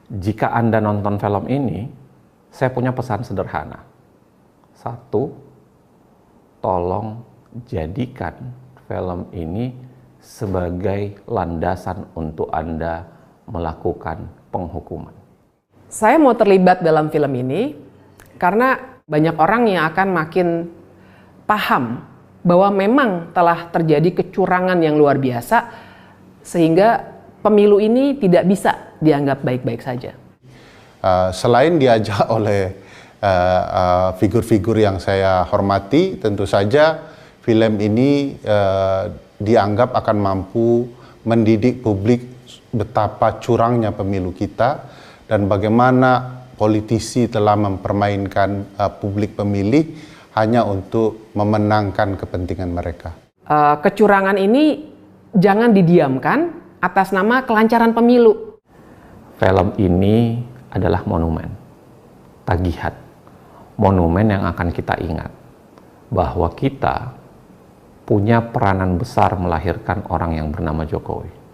Jika Anda nonton film ini, saya punya pesan sederhana. Satu, tolong jadikan film ini sebagai landasan untuk Anda melakukan penghukuman. Saya mau terlibat dalam film ini karena banyak orang yang akan makin paham bahwa memang telah terjadi kecurangan yang luar biasa sehingga pemilu ini tidak bisa dianggap baik-baik saja. Selain diajak oleh figur-figur yang saya hormati, tentu saja film ini dianggap akan mampu mendidik publik betapa curangnya pemilu kita dan bagaimana politisi telah mempermainkan publik pemilih hanya untuk memenangkan kepentingan mereka. Kecurangan ini jangan didiamkan atas nama kelancaran pemilu. Film ini adalah monumen, tagihan, monumen yang akan kita ingat bahwa kita punya peranan besar melahirkan orang yang bernama Jokowi.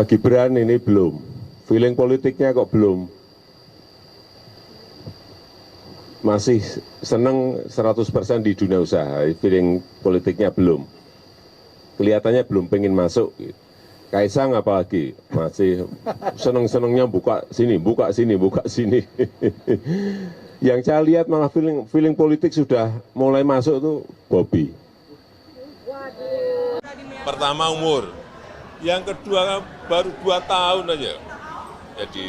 Gibran ini belum, feeling politiknya kok belum, masih seneng 100% di dunia usaha, feeling politiknya belum, kelihatannya belum pengen masuk. Kaisang apalagi masih seneng-senengnya buka sini, buka sini, buka sini. Yang saya lihat malah feeling politik sudah mulai masuk tuh Bobi. Pertama umur, yang kedua baru 2 tahun aja jadi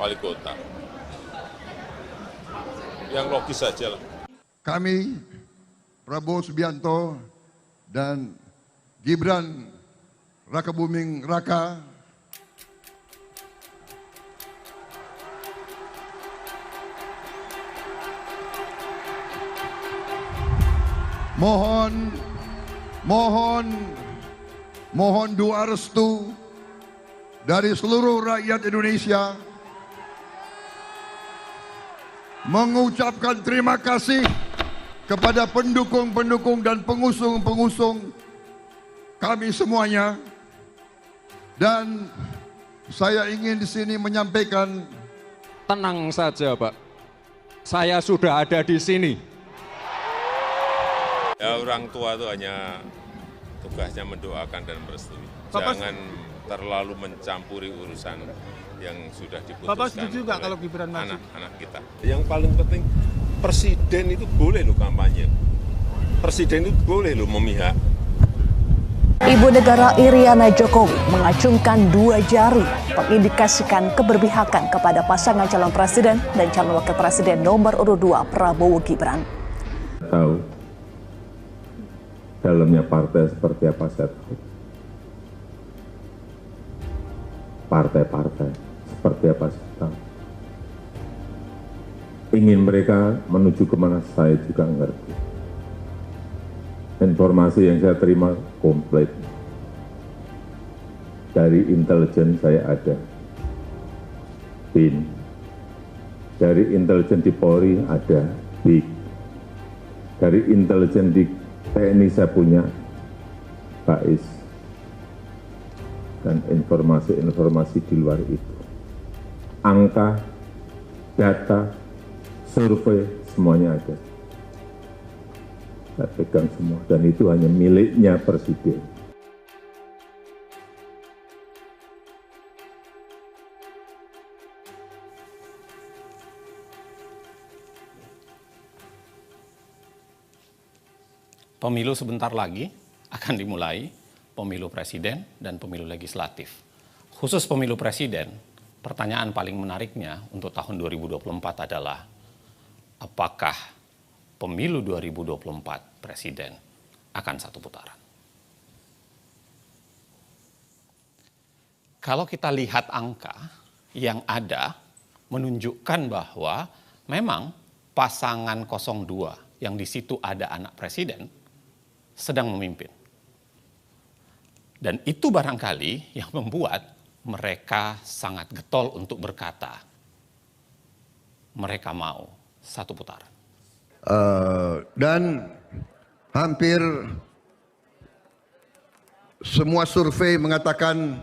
wali kota. Yang logis saja lah. Kami Prabowo Subianto dan Gibran Rakabuming Raka mohon doa restu dari seluruh rakyat Indonesia, mengucapkan terima kasih kepada pendukung-pendukung dan pengusung-pengusung kami semuanya. Dan saya ingin di sini menyampaikan, tenang saja Pak, saya sudah ada di sini. Ya, orang tua itu hanya tugasnya mendoakan dan merestui. Jangan terlalu mencampuri urusan yang sudah diputuskan. Bapak setuju nggak kalau Gibran maju? Anak-anak kita. Yang paling penting, presiden itu boleh loh kampanye. Presiden itu boleh loh memihak. Ibu negara Iriana Jokowi mengacungkan 2 jari mengindikasikan keberpihakan kepada pasangan calon presiden dan calon wakil presiden nomor urut 2 Prabowo Gibran. Tahu dalamnya partai seperti apa saya tahu. Partai-partai seperti apa saya tahu. Ingin mereka menuju kemana saya juga ngerti. Informasi yang saya terima komplit. Dari intelijen saya ada. BIN. Dari intelijen di Polri ada. BIK. Dari intelijen di TNI saya punya BAIS. Dan informasi-informasi di luar itu. Angka, data, survei, semuanya ada. saya pegang semua, dan itu hanya miliknya Presiden. Pemilu sebentar lagi akan dimulai, pemilu presiden dan pemilu legislatif. Khusus pemilu presiden, pertanyaan paling menariknya untuk tahun 2024 adalah, apakah pemilu 2024 presiden akan satu putaran? Kalau kita lihat angka yang ada, menunjukkan bahwa memang pasangan 02 yang di situ ada anak presiden sedang memimpin. Dan itu barangkali yang membuat mereka sangat getol untuk berkata, mereka mau satu putaran. Dan hampir semua survei mengatakan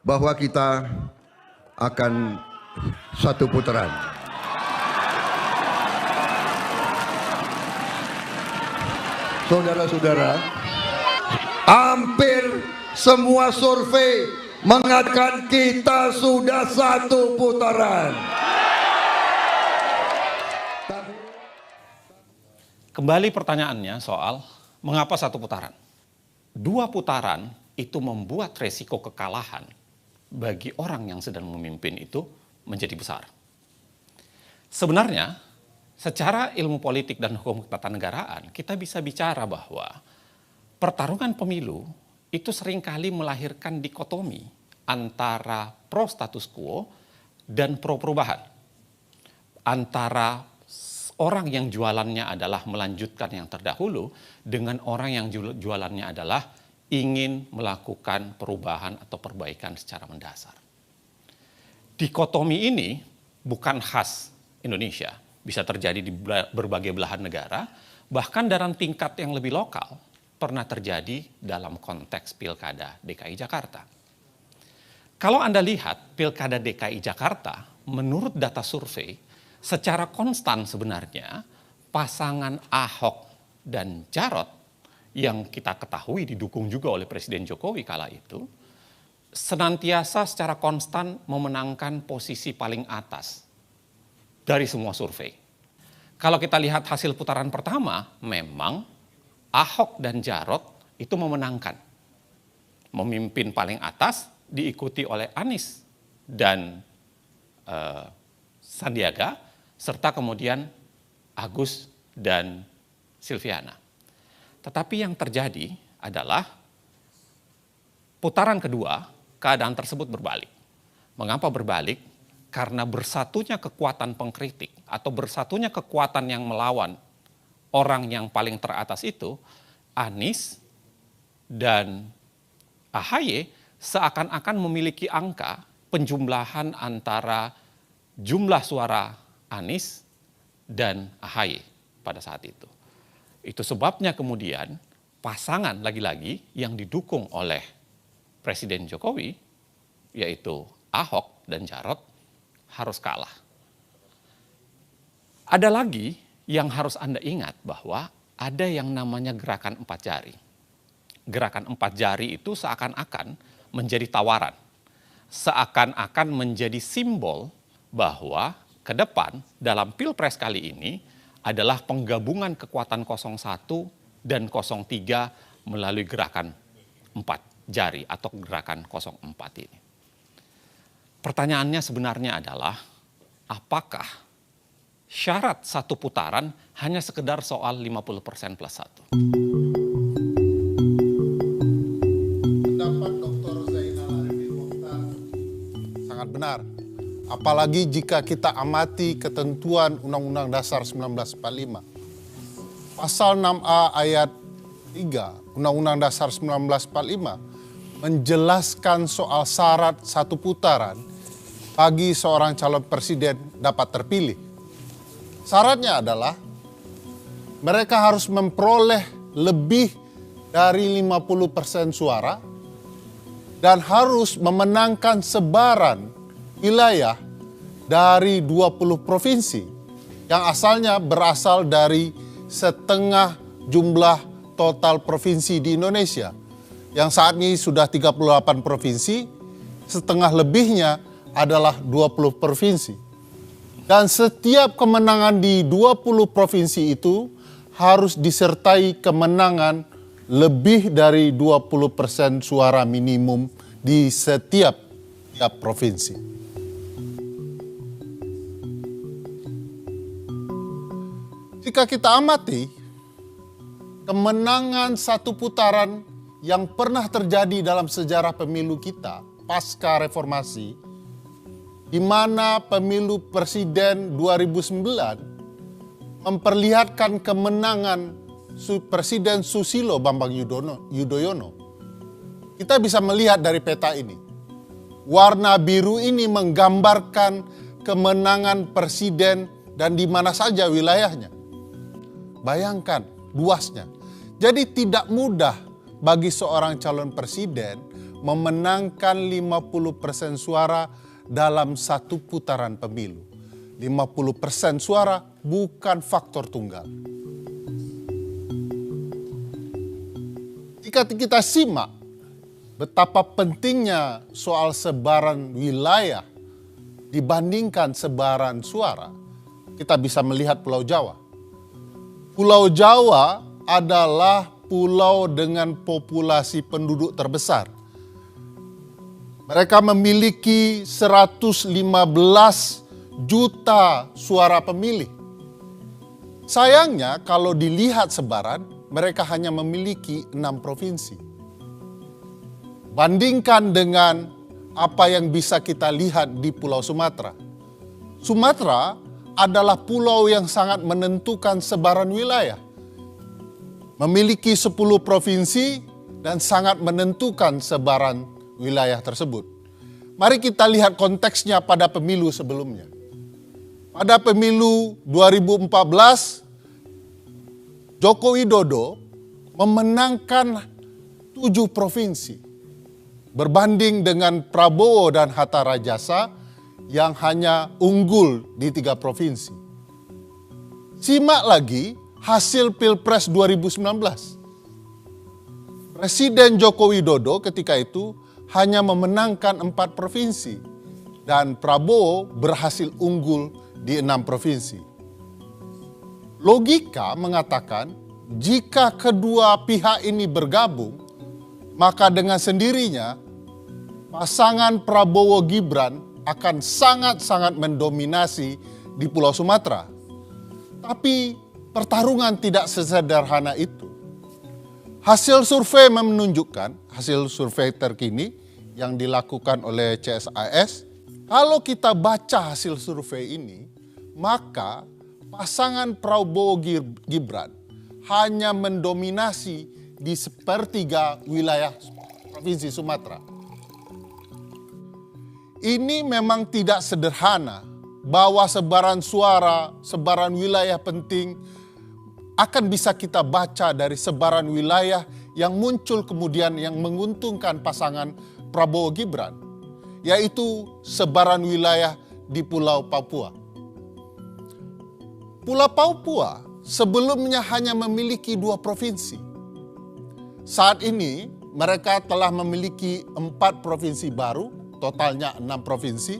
bahwa kita akan satu putaran. Saudara-saudara, hampir semua survei mengatakan kita sudah satu putaran. Kembali pertanyaannya soal mengapa satu putaran? 2 putaran itu membuat resiko kekalahan bagi orang yang sedang memimpin itu menjadi besar. Sebenarnya, secara ilmu politik dan hukum ketatanegaraan, kita bisa bicara bahwa pertarungan pemilu itu seringkali melahirkan dikotomi antara pro status quo dan pro perubahan. Antara orang yang jualannya adalah melanjutkan yang terdahulu dengan orang yang jualannya adalah ingin melakukan perubahan atau perbaikan secara mendasar. Dikotomi ini bukan khas Indonesia. Bisa terjadi di berbagai belahan negara, bahkan dalam tingkat yang lebih lokal, pernah terjadi dalam konteks Pilkada DKI Jakarta. Kalau Anda lihat Pilkada DKI Jakarta, menurut data survei, secara konstan sebenarnya pasangan Ahok dan Jarot yang kita ketahui didukung juga oleh Presiden Jokowi kala itu, senantiasa secara konstan memenangkan posisi paling atas dari semua survei. Kalau kita lihat hasil putaran pertama, memang Ahok dan Jarot itu memenangkan. Memimpin paling atas, diikuti oleh Anies dan Sandiaga, serta kemudian Agus dan Silviana. Tetapi yang terjadi adalah putaran kedua, keadaan tersebut berbalik. Mengapa berbalik? Karena bersatunya kekuatan pengkritik atau bersatunya kekuatan yang melawan orang yang paling teratas itu, Anies dan AHY seakan-akan memiliki angka penjumlahan antara jumlah suara Anies dan AHY pada saat itu. Itu sebabnya kemudian pasangan lagi-lagi yang didukung oleh Presiden Jokowi, yaitu Ahok dan Jarot, harus kalah. Ada lagi yang harus Anda ingat bahwa ada yang namanya gerakan 4 jari. Gerakan 4 jari itu seakan-akan menjadi tawaran. Seakan-akan menjadi simbol bahwa ke depan dalam Pilpres kali ini adalah penggabungan kekuatan 01 dan 03 melalui gerakan 4 jari atau gerakan 04 ini. Pertanyaannya sebenarnya adalah, apakah syarat satu putaran hanya sekedar soal 50% plus 1? Pendapat Dr. Zainal Arifin Mokhtar sangat benar. Apalagi jika kita amati ketentuan Undang-Undang Dasar 1945. Pasal 6A ayat 3 Undang-Undang Dasar 1945 menjelaskan soal syarat satu putaran bagi seorang calon presiden dapat terpilih. Syaratnya adalah mereka harus memperoleh lebih dari 50% suara dan harus memenangkan sebaran wilayah dari 20 provinsi yang asalnya berasal dari setengah jumlah total provinsi di Indonesia. Yang saat ini sudah 38 provinsi, setengah lebihnya adalah 20 provinsi. Dan setiap kemenangan di 20 provinsi itu harus disertai kemenangan lebih dari 20% suara minimum di setiap provinsi. Jika kita amati, kemenangan satu putaran yang pernah terjadi dalam sejarah pemilu kita pasca reformasi, di mana pemilu presiden 2009 memperlihatkan kemenangan Presiden Susilo Bambang Yudhoyono. Kita bisa melihat dari peta ini. Warna biru ini menggambarkan kemenangan presiden dan di mana saja wilayahnya. Bayangkan luasnya. Jadi tidak mudah bagi seorang calon presiden memenangkan 50% suara dalam satu putaran pemilu. 50% suara bukan faktor tunggal. Jika kita simak betapa pentingnya soal sebaran wilayah dibandingkan sebaran suara, kita bisa melihat Pulau Jawa. Pulau Jawa adalah pulau dengan populasi penduduk terbesar. Mereka memiliki 115 juta suara pemilih. Sayangnya kalau dilihat sebaran, mereka hanya memiliki 6 provinsi. Bandingkan dengan apa yang bisa kita lihat di Pulau Sumatera. Sumatera adalah pulau yang sangat menentukan sebaran wilayah. Memiliki 10 provinsi dan sangat menentukan sebaran wilayah tersebut. Mari kita lihat konteksnya pada pemilu sebelumnya. Pada pemilu 2014, Joko Widodo memenangkan 7 provinsi. Berbanding dengan Prabowo dan Hatta Rajasa yang hanya unggul di 3 provinsi. Simak lagi hasil Pilpres 2019. Presiden Joko Widodo ketika itu hanya memenangkan 4 provinsi dan Prabowo berhasil unggul di 6 provinsi. Logika mengatakan jika kedua pihak ini bergabung, maka dengan sendirinya pasangan Prabowo Gibran akan sangat-sangat mendominasi di Pulau Sumatera. Tapi pertarungan tidak sesederhana itu. Hasil survei menunjukkan, hasil survei terkini yang dilakukan oleh CSIS, kalau kita baca hasil survei ini, maka pasangan Prabowo Gibran hanya mendominasi di sepertiga wilayah Provinsi Sumatera. Ini memang tidak sederhana bahwa sebaran suara, sebaran wilayah penting akan bisa kita baca dari sebaran wilayah yang muncul kemudian yang menguntungkan pasangan Prabowo Gibran, yaitu sebaran wilayah di Pulau Papua. Pulau Papua sebelumnya hanya memiliki 2 provinsi. Saat ini mereka telah memiliki 4 provinsi baru, totalnya 6 provinsi,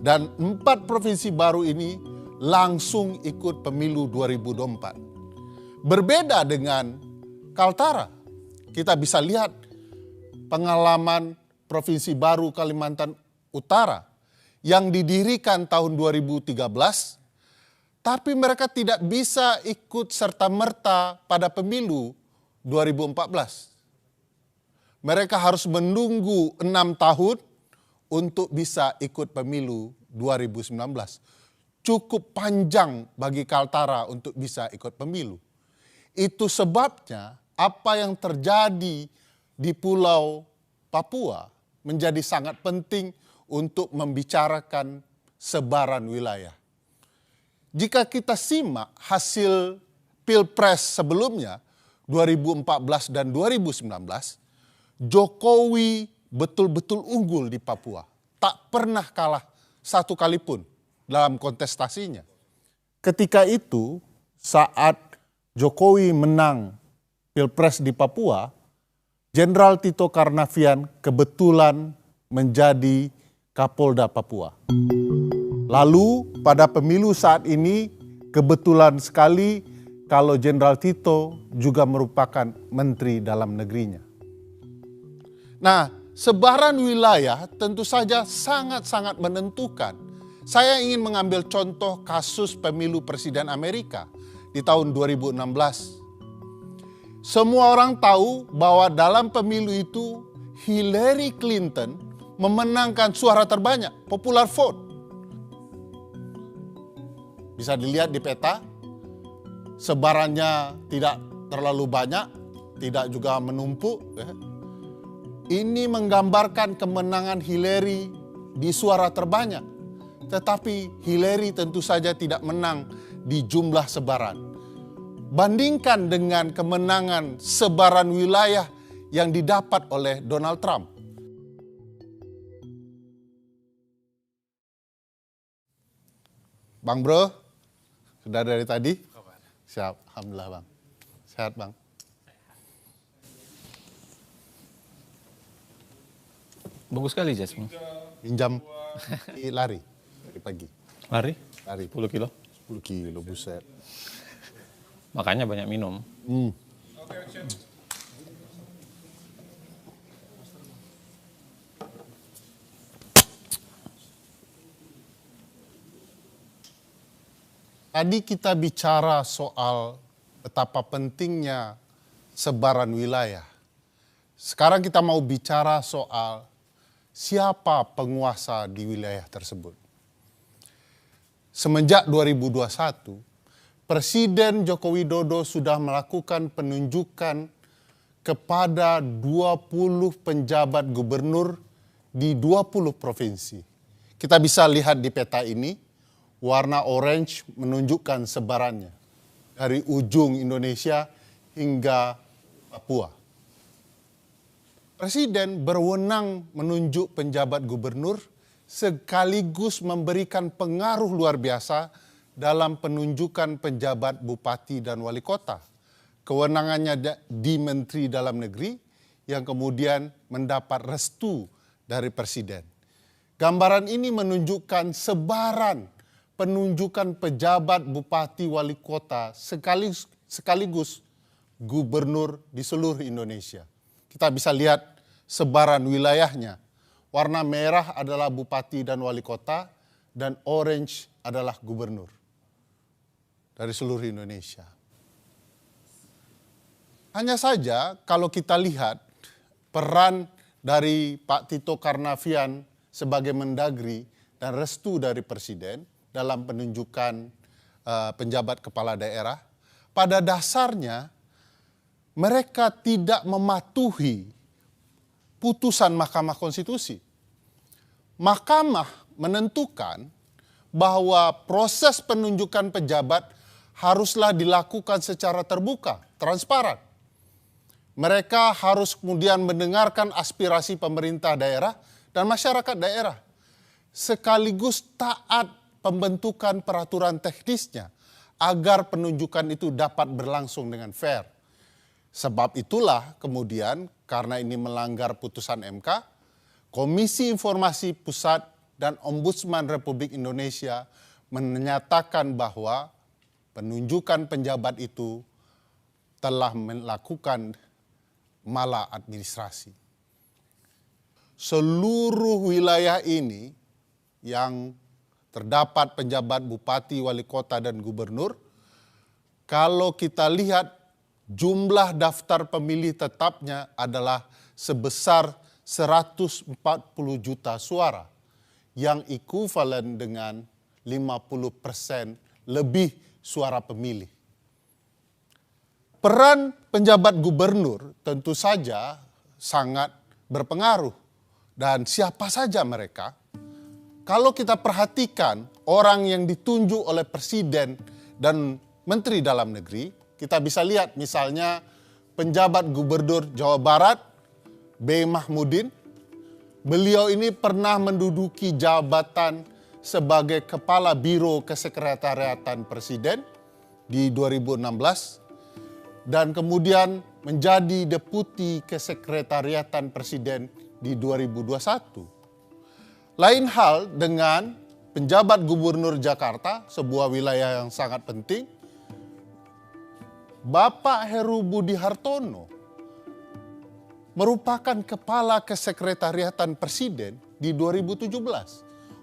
dan 4 provinsi baru ini langsung ikut pemilu 2024. Berbeda dengan Kaltara, kita bisa lihat pengalaman Provinsi Baru Kalimantan Utara yang didirikan tahun 2013, tapi mereka tidak bisa ikut serta-merta pada pemilu 2014. Mereka harus menunggu 6 tahun untuk bisa ikut pemilu 2019. Cukup panjang bagi Kaltara untuk bisa ikut pemilu. Itu sebabnya apa yang terjadi di Pulau Papua menjadi sangat penting untuk membicarakan sebaran wilayah. Jika kita simak hasil Pilpres sebelumnya, 2014 dan 2019, Jokowi betul-betul unggul di Papua. Tak pernah kalah satu kali pun dalam kontestasinya. Ketika itu, saat Jokowi menang Pilpres di Papua, Jenderal Tito Karnavian kebetulan menjadi Kapolda Papua. Lalu pada pemilu saat ini kebetulan sekali kalau Jenderal Tito juga merupakan Menteri Dalam Negerinya. Nah, sebaran wilayah tentu saja sangat-sangat menentukan. Saya ingin mengambil contoh kasus pemilu Presiden Amerika di tahun 2016. Semua orang tahu bahwa dalam pemilu itu Hillary Clinton memenangkan suara terbanyak, popular vote. Bisa dilihat di peta, sebarannya tidak terlalu banyak, tidak juga menumpuk. Ini menggambarkan kemenangan Hillary di suara terbanyak. Tetapi Hillary tentu saja tidak menang di jumlah sebaran. Bandingkan dengan kemenangan sebaran wilayah yang didapat oleh Donald Trump. Bang Bro, sudah dari tadi? Siap, alhamdulillah Bang. Sehat Bang. Bagus sekali Jasmine. Pinjam lari dari pagi. Lari? Lari 10 kilo. 10 kilo, buset. Makanya banyak minum. Tadi kita bicara soal betapa pentingnya sebaran wilayah. Sekarang kita mau bicara soal siapa penguasa di wilayah tersebut. Semenjak 2021, Presiden Joko Widodo sudah melakukan penunjukan kepada 20 penjabat gubernur di 20 provinsi. Kita bisa lihat di peta ini, warna orange menunjukkan sebarannya dari ujung Indonesia hingga Papua. Presiden berwenang menunjuk penjabat gubernur sekaligus memberikan pengaruh luar biasa dalam penunjukan penjabat bupati dan wali kota. Kewenangannya di Menteri Dalam Negeri yang kemudian mendapat restu dari Presiden. Gambaran ini menunjukkan sebaran penunjukan pejabat bupati wali kota sekaligus gubernur di seluruh Indonesia. Kita bisa lihat sebaran wilayahnya. Warna merah adalah bupati dan wali kota dan orange adalah gubernur dari seluruh Indonesia. Hanya saja kalau kita lihat peran dari Pak Tito Karnavian sebagai Mendagri dan restu dari Presiden dalam penunjukan penjabat kepala daerah, pada dasarnya mereka tidak mematuhi putusan Mahkamah Konstitusi. Mahkamah menentukan bahwa proses penunjukan pejabat haruslah dilakukan secara terbuka, transparan. Mereka harus kemudian mendengarkan aspirasi pemerintah daerah dan masyarakat daerah, sekaligus taat pembentukan peraturan teknisnya agar penunjukan itu dapat berlangsung dengan fair. Sebab itulah kemudian karena ini melanggar putusan MK, Komisi Informasi Pusat dan Ombudsman Republik Indonesia menyatakan bahwa penunjukan penjabat itu telah melakukan maladministrasi. Seluruh wilayah ini yang terdapat penjabat bupati, wali kota, dan gubernur, kalau kita lihat jumlah daftar pemilih tetapnya adalah sebesar 140 juta suara, yang ekuivalen dengan 50% lebih suara pemilih. Peran penjabat gubernur tentu saja sangat berpengaruh, dan siapa saja mereka. Kalau kita perhatikan orang yang ditunjuk oleh Presiden dan Menteri Dalam Negeri, kita bisa lihat misalnya penjabat Gubernur Jawa Barat, B. Mahmudin. Beliau ini pernah menduduki jabatan sebagai Kepala Biro Kesekretariatan Presiden di 2016. dan kemudian menjadi deputi kesekretariatan presiden di 2021. Lain hal dengan penjabat gubernur Jakarta, sebuah wilayah yang sangat penting, Bapak Heru Budi Hartono merupakan kepala kesekretariatan presiden di 2017.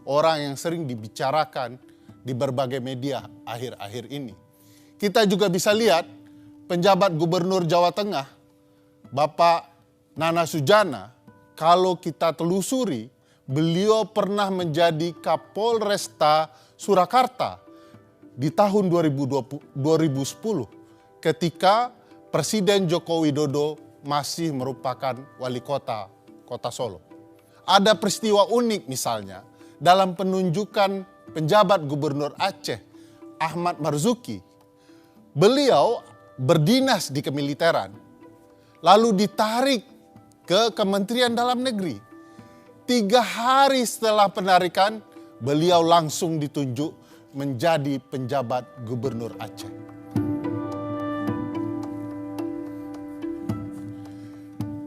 Orang yang sering dibicarakan di berbagai media akhir-akhir ini. Kita juga bisa lihat penjabat gubernur Jawa Tengah, Bapak Nana Sujana, kalau kita telusuri, beliau pernah menjadi Kapolresta Surakarta di tahun 2010 ketika Presiden Joko Widodo masih merupakan wali kota Solo. Ada peristiwa unik misalnya dalam penunjukan penjabat gubernur Aceh, Ahmad Marzuki. Beliau berdinas di kemiliteran, lalu ditarik ke Kementerian Dalam Negeri. 3 hari setelah penarikan, beliau langsung ditunjuk menjadi penjabat gubernur Aceh.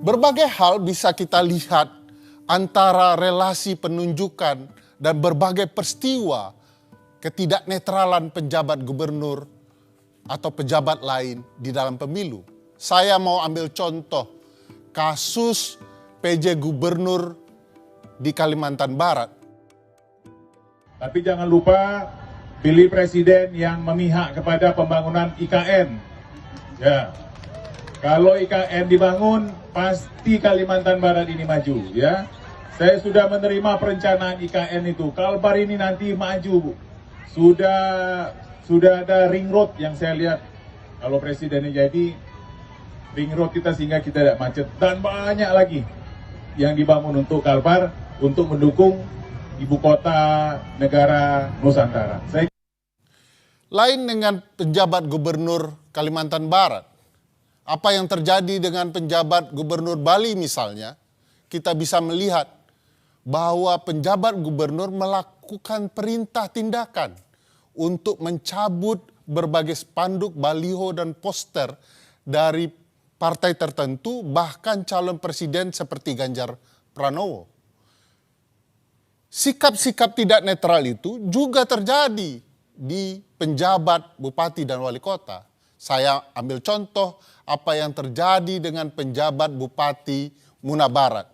Berbagai hal bisa kita lihat antara relasi penunjukan dan berbagai peristiwa ketidaknetralan penjabat gubernur atau pejabat lain di dalam pemilu. Saya mau ambil contoh kasus PJ Gubernur di Kalimantan Barat. Tapi jangan lupa pilih presiden yang memihak kepada pembangunan IKN. Ya, kalau IKN dibangun, pasti Kalimantan Barat ini maju. Ya, saya sudah menerima perencanaan IKN itu. Kalbar ini nanti maju. Sudah ada ring road yang saya lihat. Kalau presidennya jadi, ring road kita sehingga kita tidak macet. Dan banyak lagi yang dibangun untuk Kalbar, untuk mendukung ibu kota negara Nusantara. Lain dengan penjabat gubernur Kalimantan Barat, apa yang terjadi dengan penjabat gubernur Bali misalnya, kita bisa melihat bahwa penjabat gubernur melakukan perintah tindakan untuk mencabut berbagai spanduk, baliho, dan poster dari partai tertentu, bahkan calon presiden seperti Ganjar Pranowo. Sikap-sikap tidak netral itu juga terjadi di penjabat bupati dan wali kota. Saya ambil contoh apa yang terjadi dengan penjabat bupati Muna Barat.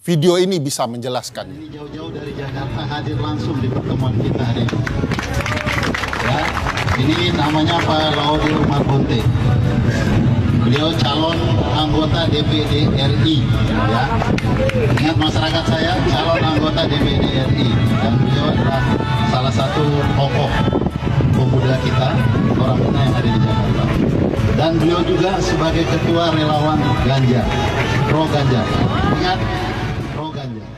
Video ini bisa menjelaskan. Ini jauh-jauh dari Jakarta hadir langsung di pertemuan kita hari ini. Ya, ini namanya Pak Laudio Marbonte. Beliau calon anggota DPD RI. Ya. Ingat masyarakat saya, calon anggota DPD RI. Dan beliau adalah salah satu tokoh pemuda kita, orang Muna yang ada di Jakarta. Dan beliau juga sebagai ketua relawan Ganjar, pro Ganjar. Ingat, pro Ganjar.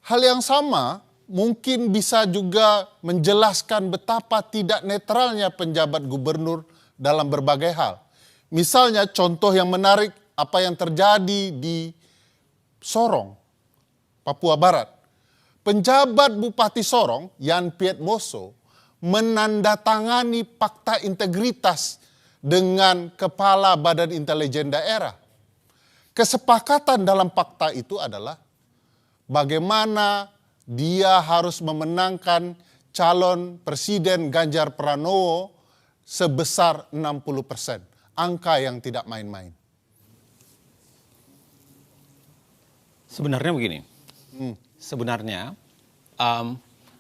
Hal yang sama mungkin bisa juga menjelaskan betapa tidak netralnya penjabat gubernur dalam berbagai hal. Misalnya contoh yang menarik apa yang terjadi di Sorong, Papua Barat. Penjabat Bupati Sorong, Yan Piet Moso, menandatangani fakta integritas dengan Kepala Badan Intelijen Daerah. Kesepakatan dalam fakta itu adalah bagaimana dia harus memenangkan calon Presiden Ganjar Pranowo sebesar 60%. Angka yang tidak main-main. Sebenarnya begini, sebenarnya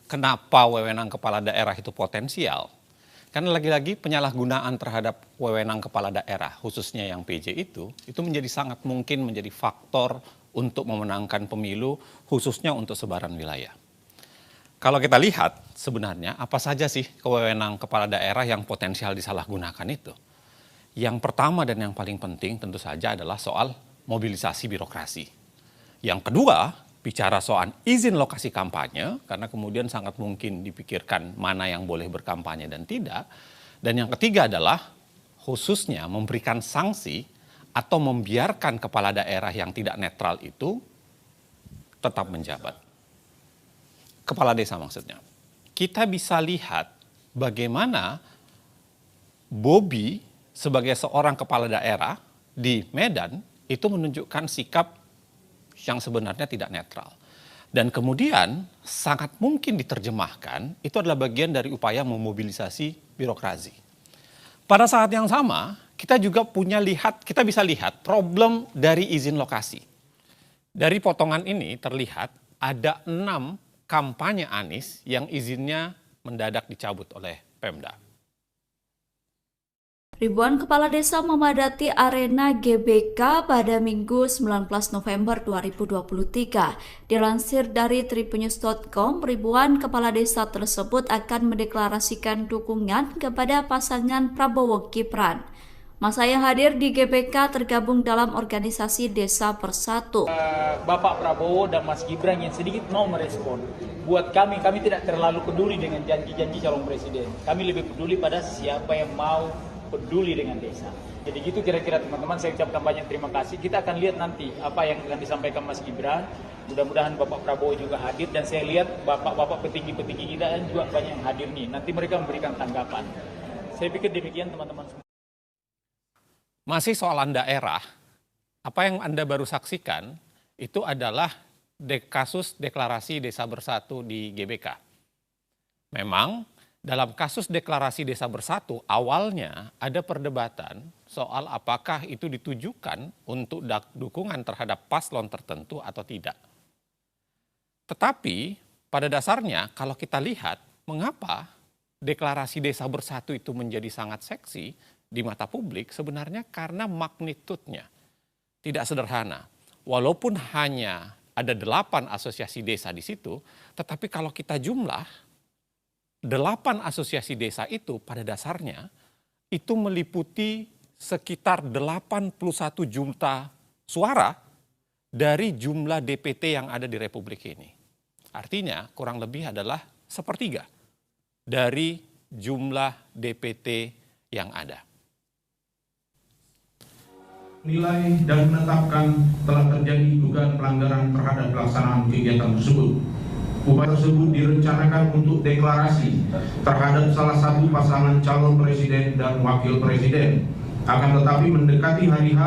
kenapa wewenang kepala daerah itu potensial? Karena lagi-lagi penyalahgunaan terhadap wewenang kepala daerah, khususnya yang PJ itu menjadi sangat mungkin menjadi faktor untuk memenangkan pemilu, khususnya untuk sebaran wilayah. Kalau kita lihat sebenarnya apa saja sih wewenang kepala daerah yang potensial disalahgunakan itu? Yang pertama dan yang paling penting tentu saja adalah soal mobilisasi birokrasi. Yang kedua, bicara soal izin lokasi kampanye, karena kemudian sangat mungkin dipikirkan mana yang boleh berkampanye dan tidak. Dan yang ketiga adalah khususnya memberikan sanksi atau membiarkan kepala daerah yang tidak netral itu tetap menjabat. Kepala desa maksudnya. Kita bisa lihat bagaimana Bobi sebagai seorang kepala daerah di Medan itu menunjukkan sikap yang sebenarnya tidak netral. Dan kemudian sangat mungkin diterjemahkan itu adalah bagian dari upaya memobilisasi birokrasi. Pada saat yang sama, kita juga kita bisa lihat problem dari izin lokasi. Dari potongan ini terlihat ada 6 kampanye Anies yang izinnya mendadak dicabut oleh Pemda. Ribuan kepala desa memadati arena GBK pada Minggu 19 November 2023. Dilansir dari tribunnews.com, ribuan kepala desa tersebut akan mendeklarasikan dukungan kepada pasangan Prabowo Gibran. Masa yang hadir di GBK tergabung dalam organisasi Desa Bersatu. Bapak Prabowo dan Mas Gibran yang sedikit mau merespon. Buat kami tidak terlalu peduli dengan janji-janji calon presiden. Kami lebih peduli pada siapa yang mau peduli dengan desa. Jadi gitu kira-kira teman-teman, saya ucapkan banyak terima kasih. Kita akan lihat nanti apa yang akan disampaikan Mas Gibran. Mudah-mudahan Bapak Prabowo juga hadir, dan saya lihat bapak-bapak petinggi-petinggi kita juga banyak yang hadir nih. Nanti mereka memberikan tanggapan. Saya pikir demikian teman-teman semua. Masih soalan daerah, apa yang Anda baru saksikan itu adalah kasus deklarasi Desa Bersatu di GBK. Memang dalam kasus deklarasi Desa Bersatu awalnya ada perdebatan soal apakah itu ditujukan untuk dukungan terhadap paslon tertentu atau tidak. Tetapi pada dasarnya kalau kita lihat mengapa deklarasi Desa Bersatu itu menjadi sangat seksi di mata publik, sebenarnya karena magnitudenya tidak sederhana. Walaupun hanya ada 8 asosiasi desa di situ, tetapi kalau kita jumlah 8 asosiasi desa itu pada dasarnya itu meliputi sekitar 81 juta suara dari jumlah DPT yang ada di Republik ini. Artinya kurang lebih adalah 1/3 dari jumlah DPT yang ada. Nilai dan menetapkan telah terjadi dugaan pelanggaran terhadap pelaksanaan kegiatan tersebut. Upaya tersebut direncanakan untuk deklarasi terhadap salah satu pasangan calon presiden dan wakil presiden. Akan tetapi mendekati hari H,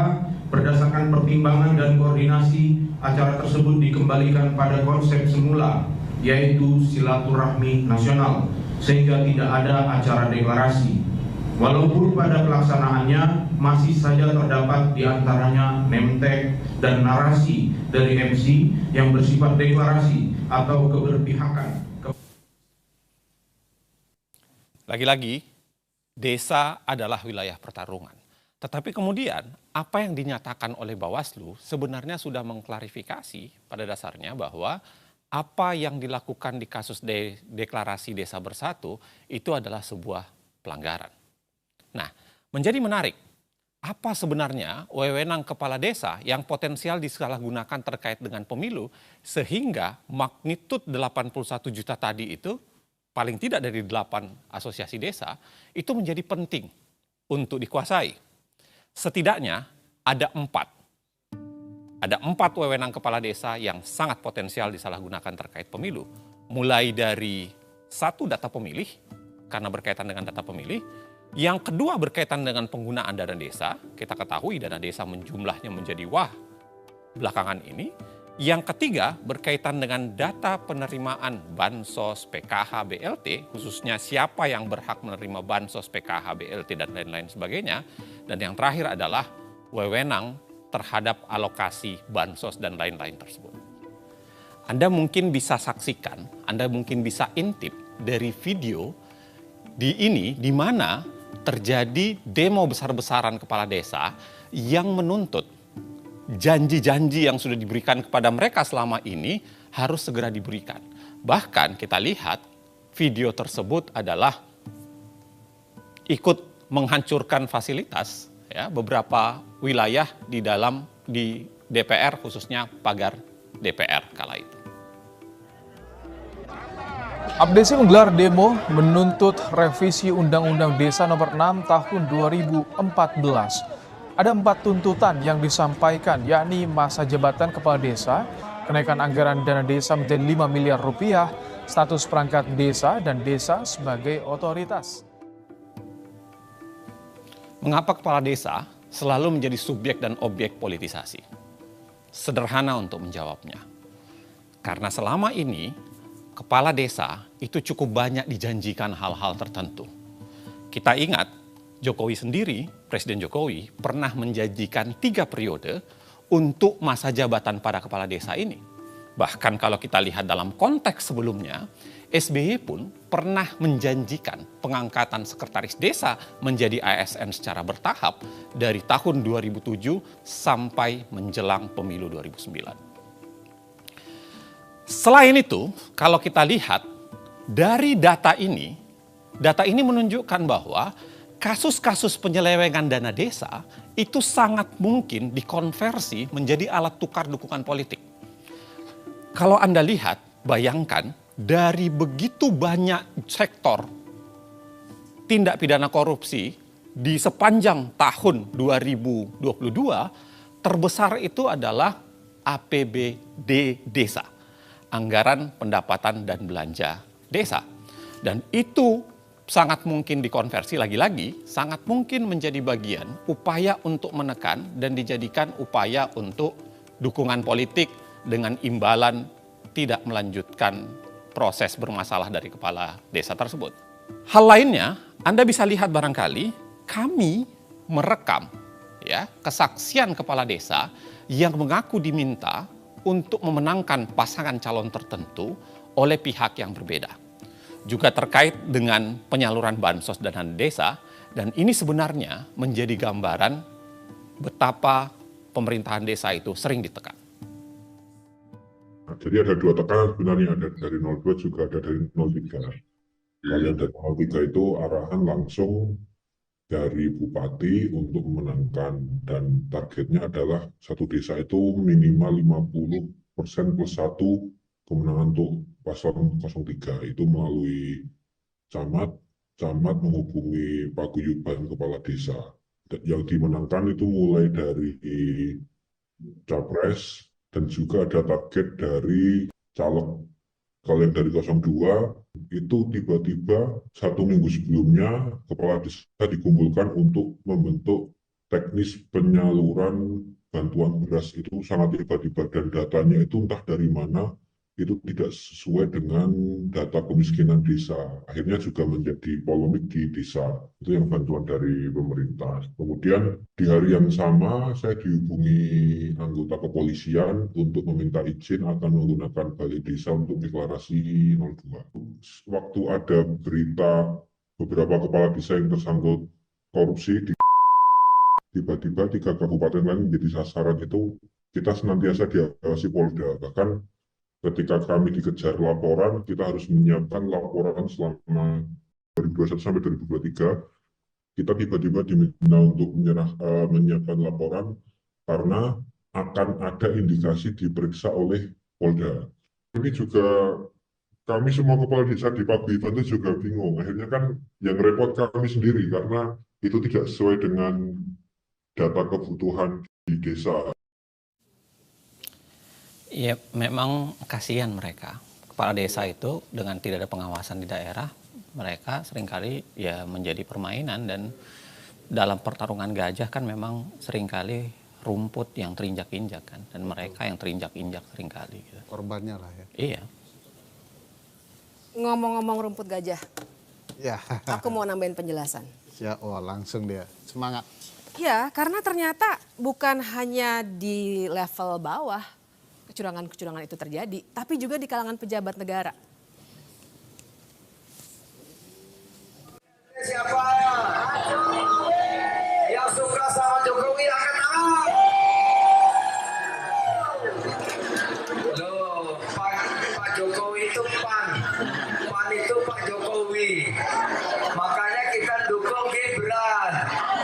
berdasarkan pertimbangan dan koordinasi, acara tersebut dikembalikan pada konsep semula, yaitu silaturahmi nasional, sehingga tidak ada acara deklarasi. Walaupun pada pelaksanaannya masih saja terdapat di antaranya nemtek dan narasi dari MC yang bersifat deklarasi atau keberpihakan. Lagi-lagi, desa adalah wilayah pertarungan. Tetapi kemudian apa yang dinyatakan oleh Bawaslu sebenarnya sudah mengklarifikasi pada dasarnya bahwa apa yang dilakukan di kasus deklarasi Desa Bersatu itu adalah sebuah pelanggaran. Nah, menjadi menarik, apa sebenarnya wewenang kepala desa yang potensial disalahgunakan terkait dengan pemilu sehingga magnitud 81 juta tadi itu paling tidak dari 8 asosiasi desa itu menjadi penting untuk dikuasai. Setidaknya ada 4. Ada 4 wewenang kepala desa yang sangat potensial disalahgunakan terkait pemilu. Mulai dari 1 data pemilih, karena berkaitan dengan data pemilih. Yang kedua berkaitan dengan penggunaan dana desa. Kita ketahui dana desa jumlahnya menjadi belakangan ini. Yang ketiga berkaitan dengan data penerimaan Bansos, PKH, BLT, khususnya siapa yang berhak menerima Bansos, PKH, BLT, dan lain-lain sebagainya. Dan yang terakhir adalah wewenang terhadap alokasi Bansos dan lain-lain tersebut. Anda mungkin bisa saksikan, Anda mungkin bisa intip dari video di mana terjadi demo besar-besaran kepala desa yang menuntut janji-janji yang sudah diberikan kepada mereka selama ini harus segera diberikan. Bahkan kita lihat video tersebut adalah ikut menghancurkan fasilitas ya, beberapa wilayah di DPR, khususnya pagar DPR kala itu. Abdesi menggelar demo menuntut revisi Undang-Undang Desa Nomor 6 Tahun 2014. Ada 4 tuntutan yang disampaikan, yakni masa jabatan kepala desa, kenaikan anggaran dana desa menjadi 5 miliar rupiah, status perangkat desa dan desa sebagai otoritas. Mengapa kepala desa selalu menjadi subjek dan objek politisasi? Sederhana untuk menjawabnya. Karena selama ini kepala desa itu cukup banyak dijanjikan hal-hal tertentu. Kita ingat Jokowi sendiri, Presiden Jokowi pernah menjanjikan 3 periode untuk masa jabatan para kepala desa ini. Bahkan kalau kita lihat dalam konteks sebelumnya, SBY pun pernah menjanjikan pengangkatan sekretaris desa menjadi ASN secara bertahap dari tahun 2007 sampai menjelang pemilu 2009. Selain itu, kalau kita lihat dari data ini menunjukkan bahwa kasus-kasus penyelewengan dana desa itu sangat mungkin dikonversi menjadi alat tukar dukungan politik. Kalau Anda lihat, bayangkan dari begitu banyak sektor tindak pidana korupsi di sepanjang tahun 2022, terbesar itu adalah APBD desa, anggaran pendapatan dan belanja desa. Dan itu sangat mungkin dikonversi lagi-lagi, sangat mungkin menjadi bagian upaya untuk menekan dan dijadikan upaya untuk dukungan politik dengan imbalan tidak melanjutkan proses bermasalah dari kepala desa tersebut. Hal lainnya, Anda bisa lihat barangkali kami merekam kesaksian kepala desa yang mengaku diminta untuk memenangkan pasangan calon tertentu oleh pihak yang berbeda. Juga terkait dengan penyaluran bansos dana desa, dan ini sebenarnya menjadi gambaran betapa pemerintahan desa itu sering ditekan. Jadi ada 2 tekanan sebenarnya, ada dari 02 juga ada dari 03. Kalau yang dari 03 itu arahan langsung dari bupati untuk memenangkan, dan targetnya adalah satu desa itu minimal 50% plus 1 kemenangan untuk paslon 03. Itu melalui camat menghubungi paguyuban kepala desa. Yang dimenangkan itu mulai dari capres, dan juga ada target dari caleg. Kalau yang dari 02 itu tiba-tiba 1 minggu sebelumnya kepala desa dikumpulkan untuk membentuk teknis penyaluran bantuan beras. Itu sangat tiba-tiba dan datanya itu entah dari mana, itu tidak sesuai dengan data kemiskinan desa. Akhirnya juga menjadi polemik di desa. Itu yang bantuan dari pemerintah. Kemudian di hari yang sama saya dihubungi anggota kepolisian untuk meminta izin akan menggunakan balai desa untuk deklarasi 02. Waktu ada berita beberapa kepala desa yang tersangkut korupsi, tiba-tiba 3 kabupaten lain menjadi sasaran, itu kita senantiasa diawasi Polda. Bahkan ketika kami dikejar laporan, kita harus menyiapkan laporan selama 2021 sampai 2023. Kita tiba-tiba diminta untuk menyiapkan laporan karena akan ada indikasi diperiksa oleh Polda. Ini juga kami semua kepala desa di paguyuban itu juga bingung. Akhirnya kan yang repot kami sendiri karena itu tidak sesuai dengan data kebutuhan di desa. Ya, memang kasihan mereka. Kepala desa itu dengan tidak ada pengawasan di daerah, mereka seringkali ya menjadi permainan, dan dalam pertarungan gajah kan memang seringkali rumput yang terinjak-injak kan, dan mereka yang terinjak-injak seringkali. Gitu. Korbannya lah ya. Iya. Ngomong-ngomong rumput gajah, Ya. aku mau nambahin penjelasan. Ya, langsung dia semangat. Ya, karena ternyata bukan hanya di level bawah kecurangan-kecurangan itu terjadi, tapi juga di kalangan pejabat negara. Siapa yang suka sama Jokowi angkat tangan. Loh, Pak Jokowi itu pan itu Pak Jokowi. Makanya kita dukung Gibran.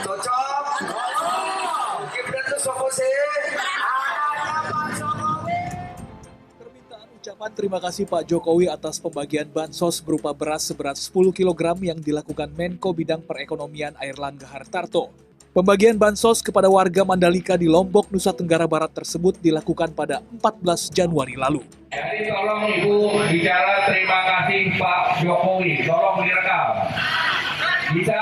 Cocok? Gibran itu sopo sih? Ucapan terima kasih Pak Jokowi atas pembagian bansos berupa beras seberat 10 kg yang dilakukan Menko Bidang Perekonomian Airlangga Hartarto. Pembagian bansos kepada warga Mandalika di Lombok, Nusa Tenggara Barat tersebut dilakukan pada 14 Januari lalu. Jadi tolong Ibu bicara terima kasih Pak Jokowi, tolong direkam. Bisa?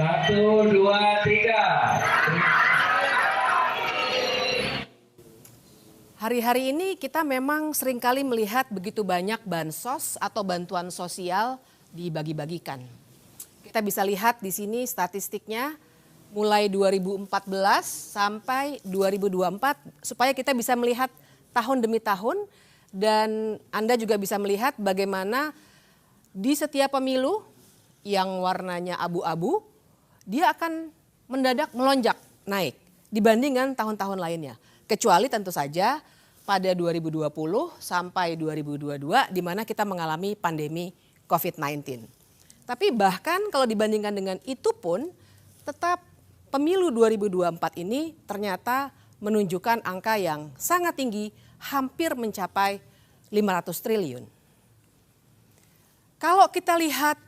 1, 2, 3. Hari-hari ini kita memang seringkali melihat begitu banyak bansos atau bantuan sosial dibagi-bagikan. Kita bisa lihat di sini statistiknya mulai 2014 sampai 2024 supaya kita bisa melihat tahun demi tahun dan Anda juga bisa melihat bagaimana di setiap pemilu yang warnanya abu-abu dia akan mendadak melonjak naik dibandingkan tahun-tahun lainnya. Kecuali tentu saja pada 2020 sampai 2022 di mana kita mengalami pandemi COVID-19. Tapi bahkan kalau dibandingkan dengan itu pun tetap pemilu 2024 ini ternyata menunjukkan angka yang sangat tinggi, hampir mencapai 500 triliun. Kalau kita lihat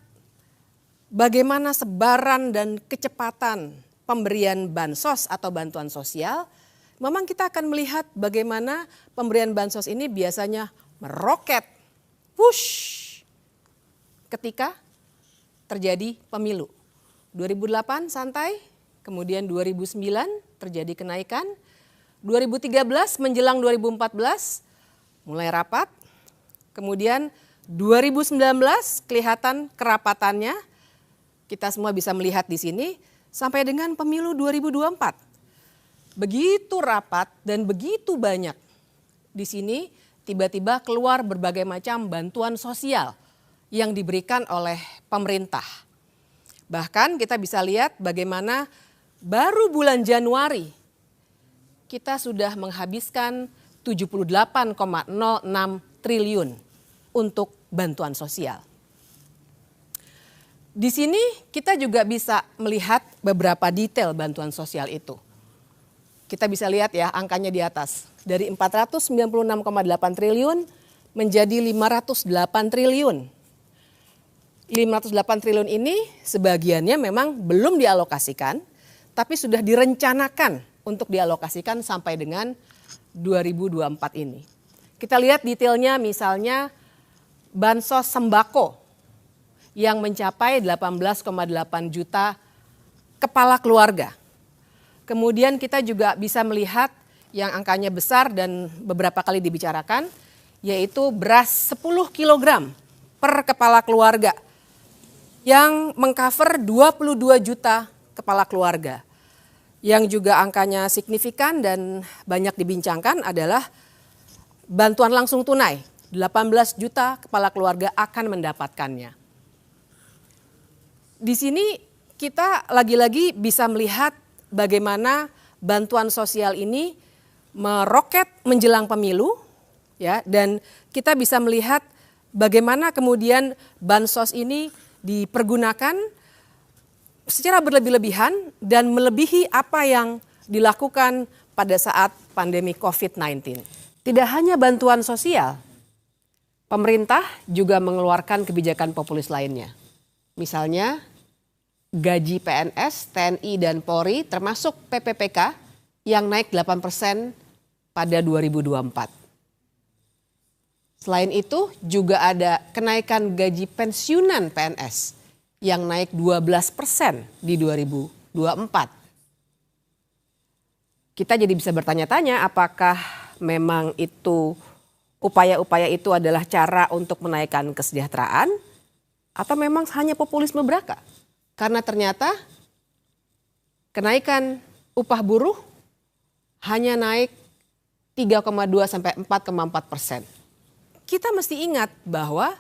bagaimana sebaran dan kecepatan pemberian bansos atau bantuan sosial, memang kita akan melihat bagaimana pemberian bansos ini biasanya meroket, whoosh, ketika terjadi pemilu. 2008 santai, kemudian 2009 terjadi kenaikan, 2013 menjelang 2014 mulai rapat, kemudian 2019 kelihatan kerapatannya, kita semua bisa melihat di sini, sampai dengan pemilu 2024. Begitu rapat dan begitu banyak. Di sini tiba-tiba keluar berbagai macam bantuan sosial yang diberikan oleh pemerintah. Bahkan kita bisa lihat bagaimana baru bulan Januari kita sudah menghabiskan 78,06 triliun untuk bantuan sosial. Di sini kita juga bisa melihat beberapa detail bantuan sosial itu. Kita bisa lihat ya angkanya di atas. Dari 496,8 triliun menjadi 508 triliun. 508 triliun ini sebagiannya memang belum dialokasikan, tapi sudah direncanakan untuk dialokasikan sampai dengan 2024 ini. Kita lihat detailnya misalnya bansos sembako yang mencapai 18,8 juta kepala keluarga. Kemudian kita juga bisa melihat yang angkanya besar dan beberapa kali dibicarakan, yaitu beras 10 kg per kepala keluarga yang mengcover 22 juta kepala keluarga. Yang juga angkanya signifikan dan banyak dibincangkan adalah bantuan langsung tunai. 18 juta kepala keluarga akan mendapatkannya. Di sini kita lagi-lagi bisa melihat bagaimana bantuan sosial ini meroket menjelang pemilu, ya, dan kita bisa melihat bagaimana kemudian bansos ini dipergunakan secara berlebih-lebihan dan melebihi apa yang dilakukan pada saat pandemi COVID-19. Tidak hanya bantuan sosial, pemerintah juga mengeluarkan kebijakan populis lainnya. Misalnya gaji PNS, TNI dan Polri termasuk PPPK yang naik 8% pada 2024. Selain itu juga ada kenaikan gaji pensiunan PNS yang naik 12% di 2024. Kita jadi bisa bertanya-tanya apakah memang itu upaya-upaya itu adalah cara untuk menaikkan kesejahteraan atau memang hanya populisme belaka? Karena ternyata kenaikan upah buruh hanya naik 3,2 sampai 4,4%. Kita mesti ingat bahwa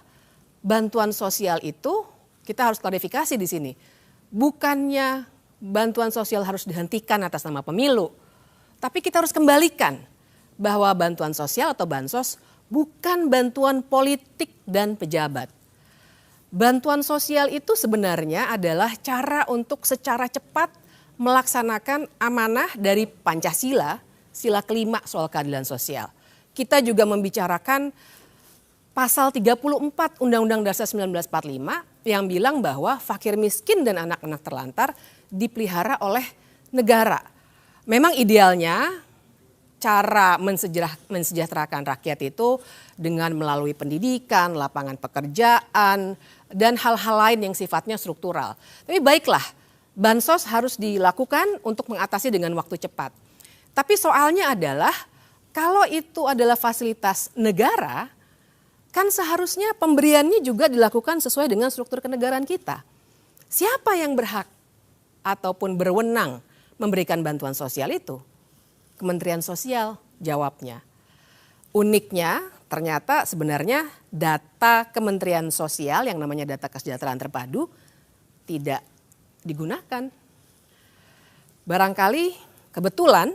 bantuan sosial itu kita harus klarifikasi di sini. Bukannya bantuan sosial harus dihentikan atas nama pemilu, tapi kita harus kembalikan bahwa bantuan sosial atau bansos bukan bantuan politik dan pejabat. Bantuan sosial itu sebenarnya adalah cara untuk secara cepat melaksanakan amanah dari Pancasila, sila kelima soal keadilan sosial. Kita juga membicarakan pasal 34 Undang-Undang Dasar 1945 yang bilang bahwa fakir miskin dan anak-anak terlantar dipelihara oleh negara. Memang idealnya cara mensejahterakan rakyat itu dengan melalui pendidikan, lapangan pekerjaan, dan hal-hal lain yang sifatnya struktural. Tapi baiklah, bansos harus dilakukan untuk mengatasi dengan waktu cepat. Tapi soalnya adalah kalau itu adalah fasilitas negara, kan seharusnya pemberiannya juga dilakukan sesuai dengan struktur kenegaraan kita. Siapa yang berhak ataupun berwenang memberikan bantuan sosial itu? Kementerian Sosial jawabnya. Uniknya ternyata sebenarnya data Kementerian Sosial yang namanya data kesejahteraan terpadu tidak digunakan. Barangkali kebetulan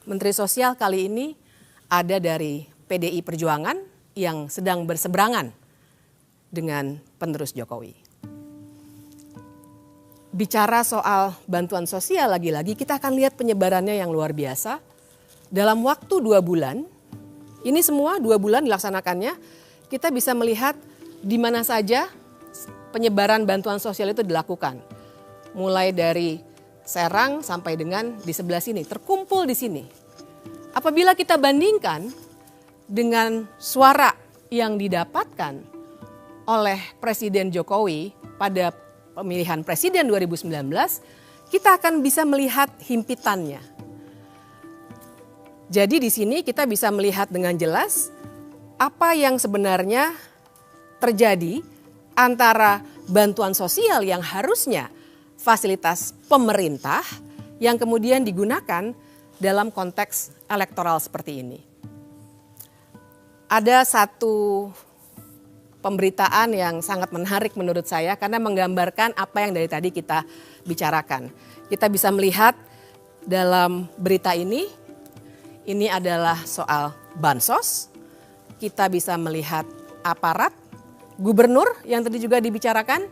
Menteri Sosial kali ini ada dari PDI Perjuangan yang sedang berseberangan dengan penerus Jokowi. Bicara soal bantuan sosial lagi-lagi kita akan lihat penyebarannya yang luar biasa. Dalam waktu 2 bulan, ini semua 2 bulan dilaksanakannya, kita bisa melihat di mana saja penyebaran bantuan sosial itu dilakukan. Mulai dari Serang sampai dengan di sebelah sini, terkumpul di sini. Apabila kita bandingkan dengan suara yang didapatkan oleh Presiden Jokowi pada pemilihan presiden 2019, kita akan bisa melihat himpitannya. Jadi di sini kita bisa melihat dengan jelas apa yang sebenarnya terjadi antara bantuan sosial yang harusnya fasilitas pemerintah yang kemudian digunakan dalam konteks elektoral seperti ini. Ada satu pemberitaan yang sangat menarik menurut saya karena menggambarkan apa yang dari tadi kita bicarakan. Kita bisa melihat dalam berita ini adalah soal bansos. Kita bisa melihat aparat, gubernur yang tadi juga dibicarakan,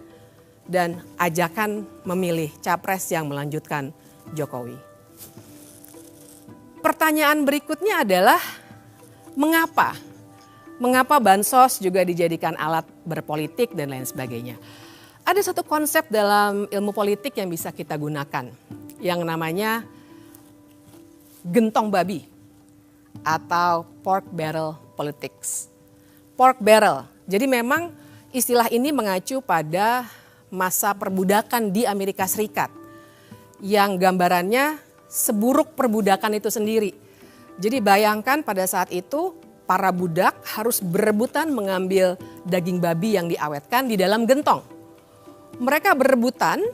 dan ajakan memilih capres yang melanjutkan Jokowi. Pertanyaan berikutnya adalah mengapa? Mengapa bansos juga dijadikan alat berpolitik dan lain sebagainya? Ada satu konsep dalam ilmu politik yang bisa kita gunakan yang namanya gentong babi atau pork barrel politics. Pork barrel. Jadi memang istilah ini mengacu pada masa perbudakan di Amerika Serikat yang gambarannya seburuk perbudakan itu sendiri. Jadi bayangkan pada saat itu para budak harus berebutan mengambil daging babi yang diawetkan di dalam gentong. Mereka berebutan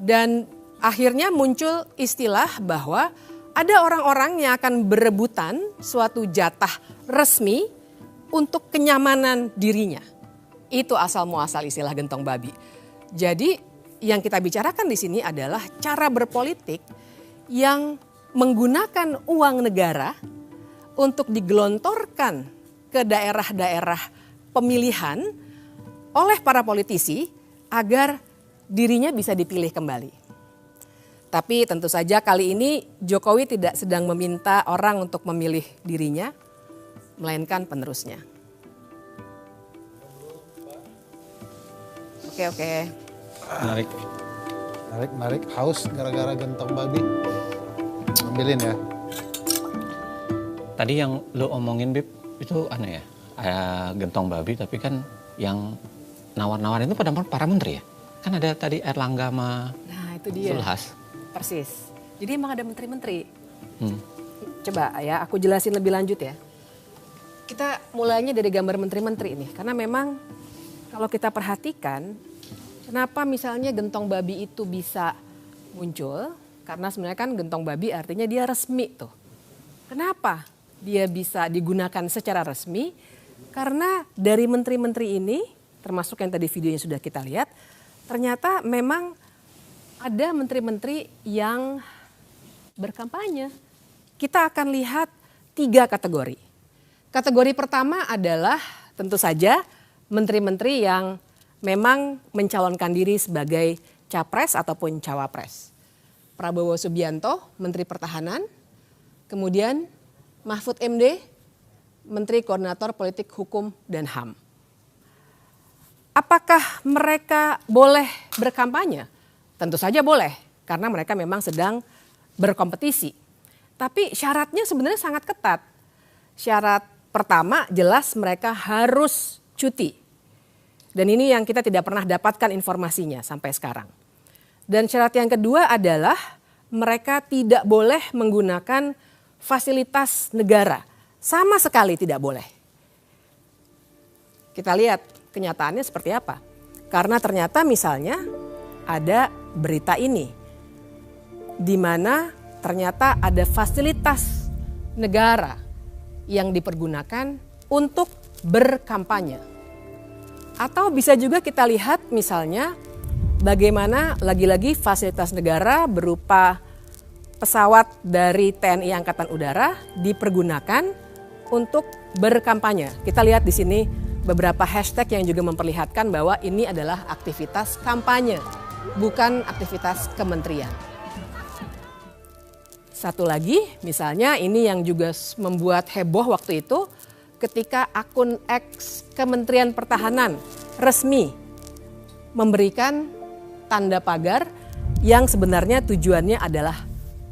dan akhirnya muncul istilah bahwa ada orang-orang yang akan berebutan suatu jatah resmi untuk kenyamanan dirinya. Itu asal muasal istilah gentong babi. Jadi yang kita bicarakan di sini adalah cara berpolitik yang menggunakan uang negara untuk digelontorkan ke daerah-daerah pemilihan oleh para politisi agar dirinya bisa dipilih kembali. Tapi tentu saja kali ini Jokowi tidak sedang meminta orang untuk memilih dirinya, melainkan penerusnya. Oke. Menarik. Haus gara-gara gentong babi. Ambilin ya. Tadi yang lo omongin, Bib, itu aneh ya. Gentong babi, tapi kan yang nawar-nawarin itu pada para menteri ya. Kan ada tadi Erlangga sama itu dia. Zulhas. Persis. Jadi emang ada menteri-menteri. Coba ya, aku jelasin lebih lanjut ya. Kita mulainya dari gambar menteri-menteri ini. Karena memang kalau kita perhatikan, kenapa misalnya gentong babi itu bisa muncul? Karena sebenarnya kan gentong babi artinya dia resmi tuh. Kenapa dia bisa digunakan secara resmi? Karena dari menteri-menteri ini, termasuk yang tadi videonya sudah kita lihat, ternyata memang ada menteri-menteri yang berkampanye. Kita akan lihat 3 kategori. Kategori pertama adalah tentu saja menteri-menteri yang memang mencalonkan diri sebagai capres ataupun cawapres. Prabowo Subianto, Menteri Pertahanan, kemudian Mahfud MD, Menteri Koordinator Politik Hukum dan HAM. Apakah mereka boleh berkampanye? Tentu saja boleh, karena mereka memang sedang berkompetisi. Tapi syaratnya sebenarnya sangat ketat. Syarat pertama jelas mereka harus cuti. Dan ini yang kita tidak pernah dapatkan informasinya sampai sekarang. Dan syarat yang kedua adalah mereka tidak boleh menggunakan fasilitas negara. Sama sekali tidak boleh. Kita lihat kenyataannya seperti apa. Karena ternyata misalnya ada berita ini, di mana ternyata ada fasilitas negara yang dipergunakan untuk berkampanye. Atau bisa juga kita lihat misalnya bagaimana lagi-lagi fasilitas negara berupa pesawat dari TNI Angkatan Udara dipergunakan untuk berkampanye. Kita lihat di sini beberapa hashtag yang juga memperlihatkan bahwa ini adalah aktivitas kampanye, bukan aktivitas kementerian. Satu lagi, misalnya ini yang juga membuat heboh waktu itu ketika akun X Kementerian Pertahanan resmi memberikan tanda pagar yang sebenarnya tujuannya adalah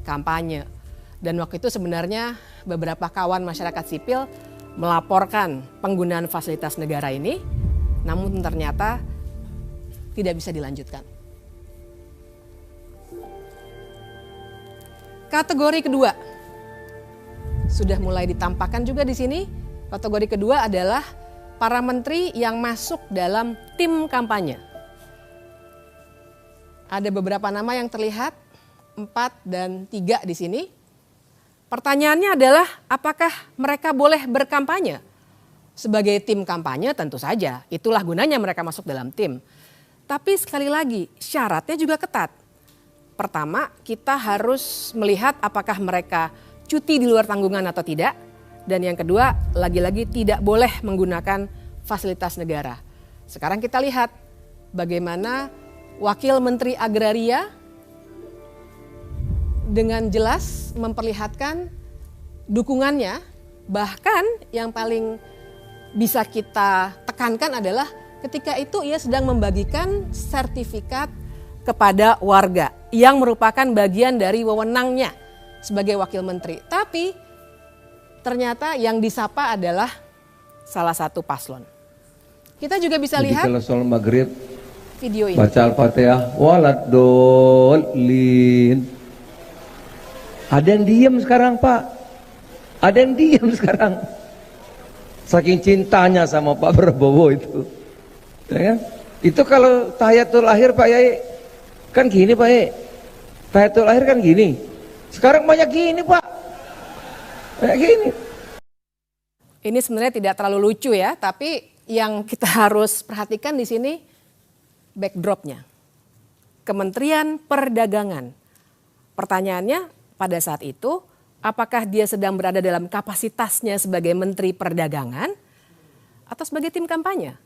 kampanye. Dan waktu itu sebenarnya beberapa kawan masyarakat sipil melaporkan penggunaan fasilitas negara ini, namun ternyata tidak bisa dilanjutkan. Kategori kedua sudah mulai ditampakkan juga di sini. Kategori kedua adalah para menteri yang masuk dalam tim kampanye. Ada beberapa nama yang terlihat, 4 dan 3 di sini. Pertanyaannya adalah apakah mereka boleh berkampanye? Sebagai tim kampanye tentu saja, itulah gunanya mereka masuk dalam tim. Tapi sekali lagi syaratnya juga ketat. Pertama, kita harus melihat apakah mereka cuti di luar tanggungan atau tidak. Dan yang kedua, lagi-lagi tidak boleh menggunakan fasilitas negara. Sekarang kita lihat bagaimana Wakil Menteri Agraria dengan jelas memperlihatkan dukungannya. Bahkan yang paling bisa kita tekankan adalah ketika itu ia sedang membagikan sertifikat kepada warga yang merupakan bagian dari wewenangnya sebagai wakil menteri. Tapi ternyata yang disapa adalah salah satu paslon. Kita juga bisa lihat kalau soal maghrib video ini. Baca Al-Fatihah waladolin. Ada yang diam sekarang, Pak. Ada yang diam sekarang. Saking cintanya sama Pak Prabowo itu. Ya kan? Itu kalau tahiyatul akhir Pak Yai kan gini Pak Yai. Tahiyatul akhir kan gini. Sekarang banyak gini Pak. Kayak gini. Ini sebenarnya tidak terlalu lucu ya, tapi yang kita harus perhatikan di sini backdropnya. Kementerian Perdagangan. Pertanyaannya pada saat itu, apakah dia sedang berada dalam kapasitasnya sebagai Menteri Perdagangan atau sebagai tim kampanye?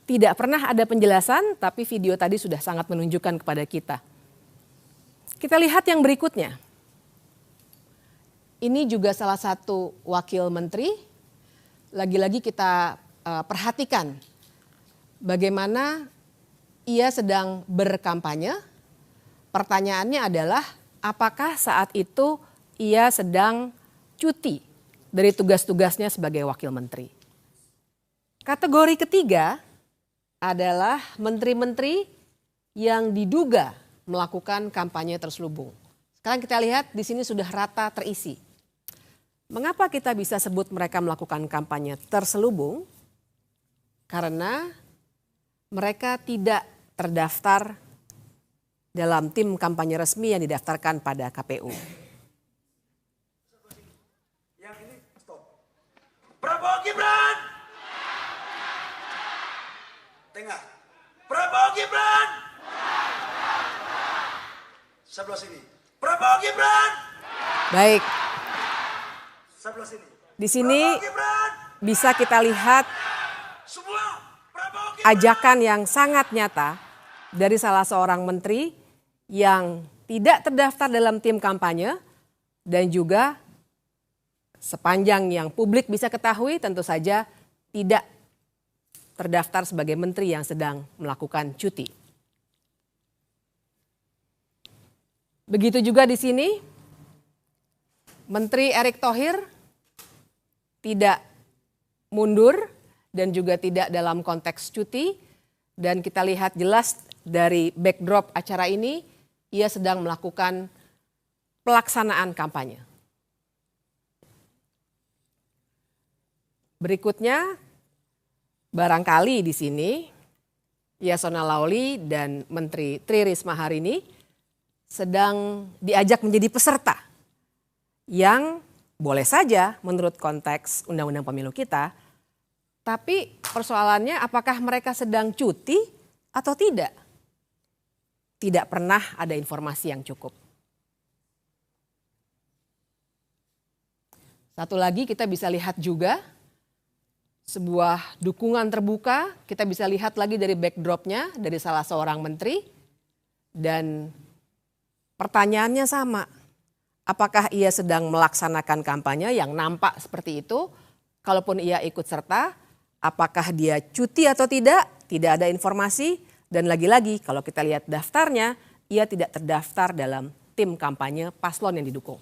Tidak pernah ada penjelasan, tapi video tadi sudah sangat menunjukkan kepada kita. Kita lihat yang berikutnya. Ini juga salah satu wakil menteri. Lagi-lagi kita perhatikan bagaimana ia sedang berkampanye. Pertanyaannya adalah apakah saat itu ia sedang cuti dari tugas-tugasnya sebagai wakil menteri. Kategori ketiga adalah menteri-menteri yang diduga melakukan kampanye terselubung. Sekarang kita lihat di sini sudah rata terisi. Mengapa kita bisa sebut mereka melakukan kampanye terselubung? Karena mereka tidak terdaftar dalam tim kampanye resmi yang didaftarkan pada KPU. Yang ini stop. Prabowo Gibran. Tengah. Prabowo Gibran. Sebelah sini. Prabowo Gibran. Baik. Sebelah sini. Di sini bisa kita lihat ajakan yang sangat nyata dari salah seorang menteri yang tidak terdaftar dalam tim kampanye dan juga sepanjang yang publik bisa ketahui tentu saja tidak terdaftar sebagai menteri yang sedang melakukan cuti. Begitu juga di sini Menteri Erick Thohir tidak mundur dan juga tidak dalam konteks cuti dan kita lihat jelas dari backdrop acara ini, ia sedang melakukan pelaksanaan kampanye. Berikutnya, barangkali di sini Yasona Lawli dan Menteri Tri Risma hari ini sedang diajak menjadi peserta yang boleh saja menurut konteks undang-undang pemilu kita, tapi persoalannya apakah mereka sedang cuti atau tidak? Tidak pernah ada informasi yang cukup. Satu lagi kita bisa lihat juga sebuah dukungan terbuka, kita bisa lihat lagi dari backdropnya dari salah seorang menteri, dan pertanyaannya sama. Apakah ia sedang melaksanakan kampanye yang nampak seperti itu? Kalaupun ia ikut serta, apakah dia cuti atau tidak? Tidak ada informasi. Dan lagi-lagi kalau kita lihat daftarnya, ia tidak terdaftar dalam tim kampanye paslon yang didukung.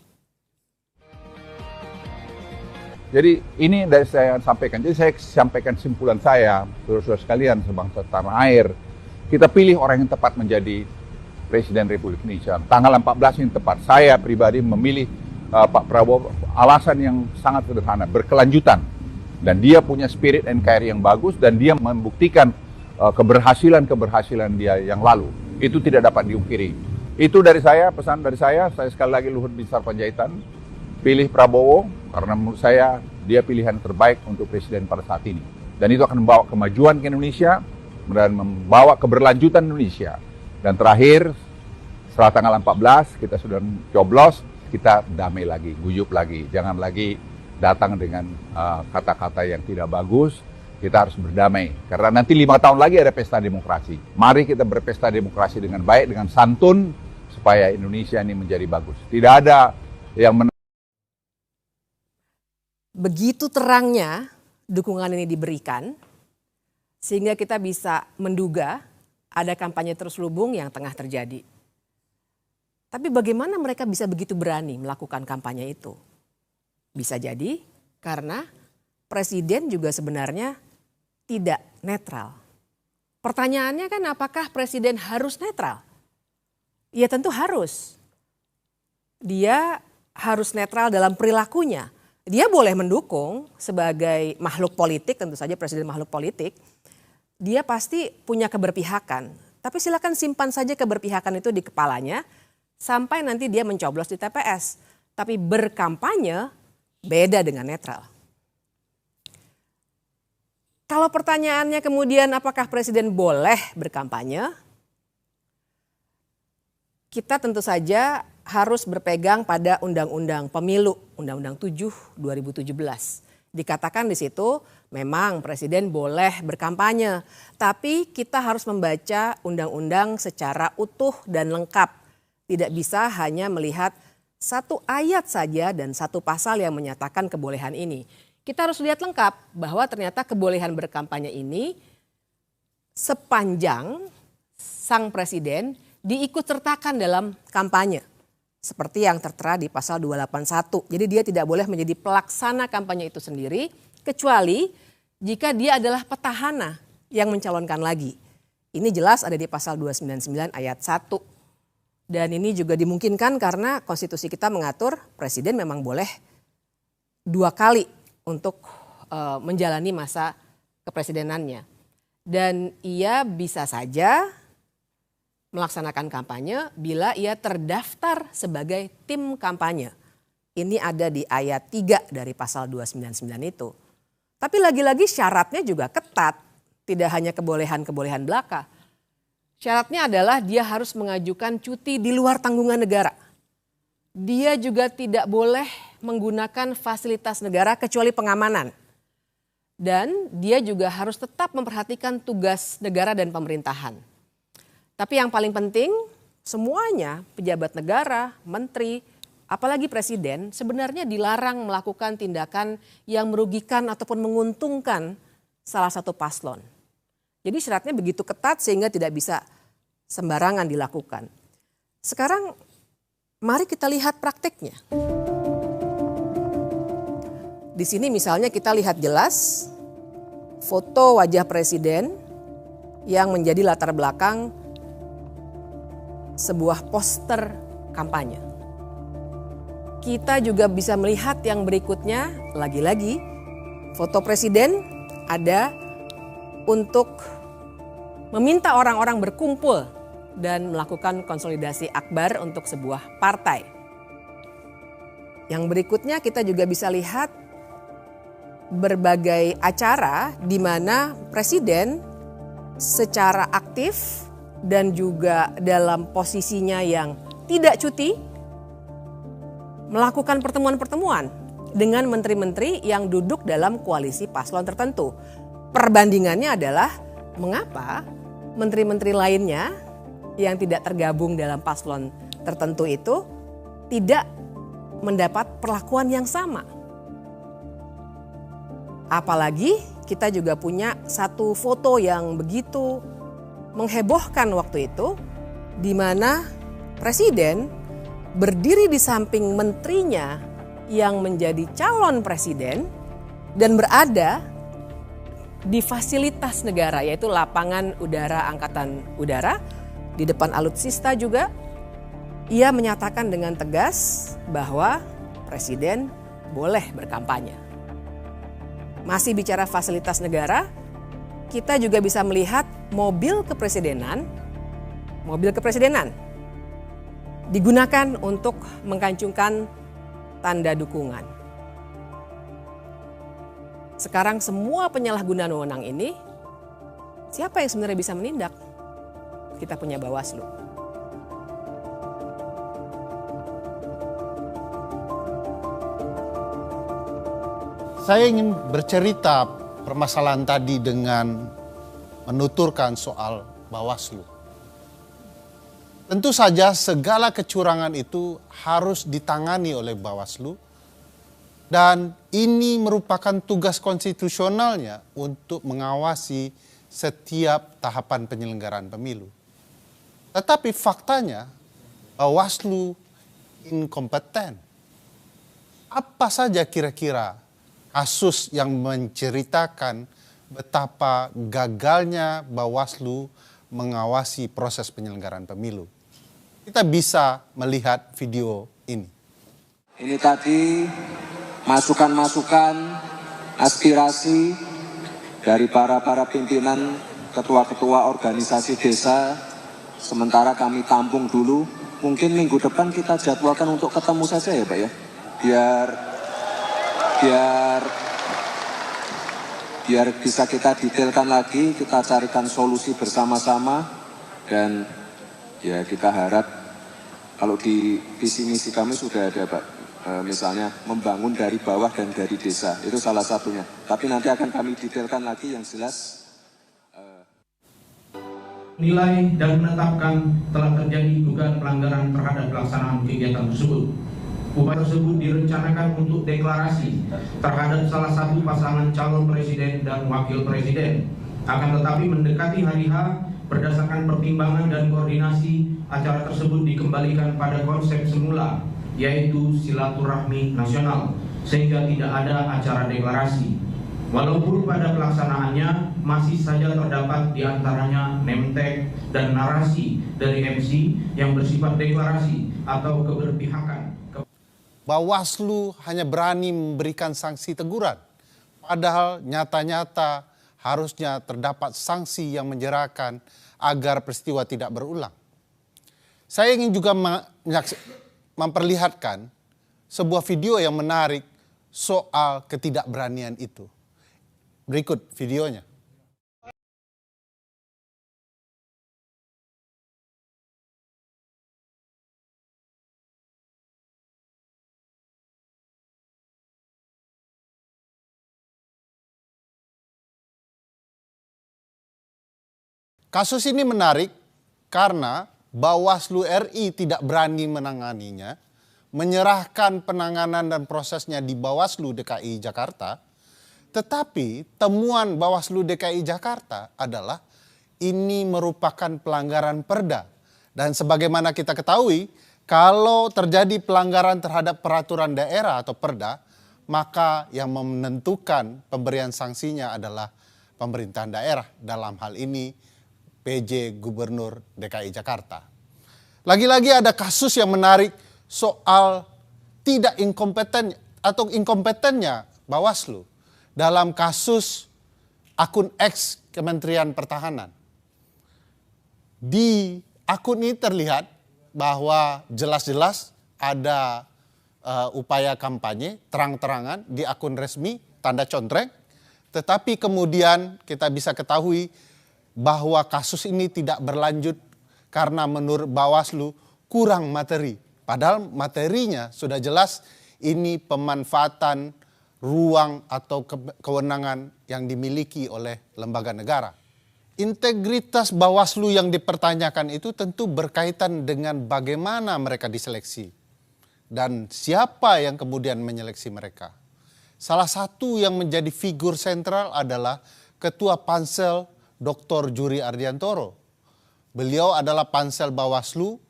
Jadi ini dari saya sampaikan. Jadi saya sampaikan simpulan saya, saudara-saudara sekalian sebangsa tanah air. Kita pilih orang yang tepat menjadi Presiden Republik Indonesia. Tanggal 14 yang tepat. Saya pribadi memilih Pak Prabowo alasan yang sangat sederhana, berkelanjutan. Dan dia punya spirit NKRI yang bagus dan dia membuktikan keberhasilan dia yang lalu. Itu tidak dapat diungkiri. Itu dari saya, pesan dari saya sekali lagi Luhut Binsar Panjaitan, pilih Prabowo karena menurut saya dia pilihan terbaik untuk presiden pada saat ini. Dan itu akan membawa kemajuan ke Indonesia dan membawa keberlanjutan Indonesia. Dan terakhir, setelah tanggal 14 kita sudah coblos, kita damai lagi, guyup lagi. Jangan lagi datang dengan kata-kata yang tidak bagus. Kita harus berdamai. Karena nanti 5 tahun lagi ada pesta demokrasi. Mari kita berpesta demokrasi dengan baik, dengan santun, supaya Indonesia ini menjadi bagus. Tidak ada yang Begitu terangnya dukungan ini diberikan, sehingga kita bisa menduga ada kampanye terselubung yang tengah terjadi. Tapi bagaimana mereka bisa begitu berani melakukan kampanye itu? Bisa jadi karena presiden juga sebenarnya tidak netral. Pertanyaannya kan apakah presiden harus netral? Ya tentu harus. Dia harus netral dalam perilakunya. Dia boleh mendukung sebagai makhluk politik, tentu saja presiden makhluk politik. Dia pasti punya keberpihakan. Tapi silakan simpan saja keberpihakan itu di kepalanya sampai nanti dia mencoblos di TPS. Tapi berkampanye beda dengan netral. Kalau pertanyaannya kemudian apakah presiden boleh berkampanye? Kita tentu saja harus berpegang pada Undang-Undang Pemilu, Undang-Undang 7 2017. Dikatakan di situ memang presiden boleh berkampanye, tapi kita harus membaca undang-undang secara utuh dan lengkap. Tidak bisa hanya melihat satu ayat saja dan satu pasal yang menyatakan kebolehan ini. Kita harus lihat lengkap bahwa ternyata kebolehan berkampanye ini sepanjang sang presiden diikutsertakan dalam kampanye. Seperti yang tertera di pasal 281. Jadi dia tidak boleh menjadi pelaksana kampanye itu sendiri kecuali jika dia adalah petahana yang mencalonkan lagi. Ini jelas ada di pasal 299 ayat 1. Dan ini juga dimungkinkan karena konstitusi kita mengatur presiden memang boleh 2 kali untuk menjalani masa kepresidenannya. Dan ia bisa saja melaksanakan kampanye bila ia terdaftar sebagai tim kampanye. Ini ada di ayat 3 dari pasal 299 itu. Tapi lagi-lagi syaratnya juga ketat. Tidak hanya kebolehan-kebolehan belaka. Syaratnya adalah dia harus mengajukan cuti di luar tanggungan negara. Dia juga tidak boleh menggunakan fasilitas negara kecuali pengamanan. Dan dia juga harus tetap memperhatikan tugas negara dan pemerintahan. Tapi yang paling penting semuanya pejabat negara, menteri, apalagi presiden sebenarnya dilarang melakukan tindakan yang merugikan ataupun menguntungkan salah satu paslon. Jadi syaratnya begitu ketat sehingga tidak bisa sembarangan dilakukan. Sekarang mari kita lihat praktiknya. Di sini misalnya kita lihat jelas foto wajah presiden yang menjadi latar belakang sebuah poster kampanye. Kita juga bisa melihat yang berikutnya, lagi-lagi foto presiden ada untuk meminta orang-orang berkumpul dan melakukan konsolidasi akbar untuk sebuah partai. Yang berikutnya kita juga bisa lihat berbagai acara di mana presiden secara aktif dan juga dalam posisinya yang tidak cuti melakukan pertemuan-pertemuan dengan menteri-menteri yang duduk dalam koalisi paslon tertentu. Perbandingannya adalah mengapa menteri-menteri lainnya yang tidak tergabung dalam paslon tertentu itu tidak mendapat perlakuan yang sama. Apalagi kita juga punya satu foto yang begitu menghebohkan waktu itu, di mana presiden berdiri di samping menterinya yang menjadi calon presiden dan berada di fasilitas negara, yaitu lapangan udara Angkatan Udara di depan alutsista juga. Ia menyatakan dengan tegas bahwa presiden boleh berkampanye. Masih bicara fasilitas negara, kita juga bisa melihat mobil kepresidenan digunakan untuk mengkancungkan tanda dukungan. Sekarang semua penyalahgunaan wewenang ini, siapa yang sebenarnya bisa menindak? Kita punya Bawaslu. Saya ingin bercerita permasalahan tadi dengan menuturkan soal Bawaslu. Tentu saja segala kecurangan itu harus ditangani oleh Bawaslu dan ini merupakan tugas konstitusionalnya untuk mengawasi setiap tahapan penyelenggaraan pemilu. Tetapi faktanya Bawaslu inkompeten. Apa saja kira-kira kasus yang menceritakan betapa gagalnya Bawaslu mengawasi proses penyelenggaraan pemilu? Kita bisa melihat video ini. Ini tadi masukan-masukan, aspirasi dari para pimpinan, ketua-ketua organisasi desa. Sementara kami tampung dulu. Mungkin minggu depan kita jadwalkan untuk ketemu saja ya Pak ya. Biar bisa kita detailkan lagi, kita carikan solusi bersama-sama. Dan ya kita harap kalau di visi misi kami sudah ada Pak, misalnya membangun dari bawah dan dari desa, itu salah satunya. Tapi nanti akan kami detailkan lagi yang jelas. Nilai dan menetapkan telah terjadi dugaan pelanggaran terhadap pelaksanaan kegiatan tersebut. Upaya tersebut direncanakan untuk deklarasi terhadap salah satu pasangan calon presiden dan wakil presiden. Akan tetapi mendekati hari H, berdasarkan pertimbangan dan koordinasi, acara tersebut dikembalikan pada konsep semula, yaitu silaturahmi nasional, sehingga tidak ada acara deklarasi. Walaupun pada pelaksanaannya masih saja terdapat diantaranya name tag dan narasi dari MC yang bersifat deklarasi atau keberpihakan. Bawaslu hanya berani memberikan sanksi teguran, padahal nyata-nyata harusnya terdapat sanksi yang menjerahkan agar peristiwa tidak berulang. Saya ingin juga memperlihatkan sebuah video yang menarik soal ketidakberanian itu. Berikut videonya. Kasus ini menarik karena Bawaslu RI tidak berani menanganinya, menyerahkan penanganan dan prosesnya di Bawaslu DKI Jakarta. Tetapi temuan Bawaslu DKI Jakarta adalah ini merupakan pelanggaran perda. Dan sebagaimana kita ketahui, kalau terjadi pelanggaran terhadap peraturan daerah atau perda, maka yang menentukan pemberian sanksinya adalah pemerintahan daerah, dalam hal ini PJ Gubernur DKI Jakarta. Lagi-lagi ada kasus yang menarik soal tidak inkompeten atau inkompetennya Bawaslu dalam kasus akun X Kementerian Pertahanan. Di akun ini terlihat bahwa jelas-jelas ada upaya kampanye terang-terangan di akun resmi, tanda contreng, tetapi kemudian kita bisa ketahui bahwa kasus ini tidak berlanjut karena menurut Bawaslu kurang materi. Padahal materinya sudah jelas ini pemanfaatan ruang atau kewenangan yang dimiliki oleh lembaga negara. Integritas Bawaslu yang dipertanyakan itu tentu berkaitan dengan bagaimana mereka diseleksi dan siapa yang kemudian menyeleksi mereka. Salah satu yang menjadi figur sentral adalah Ketua Pansel Dr. Juri Ardiantoro. Beliau adalah Pansel Bawaslu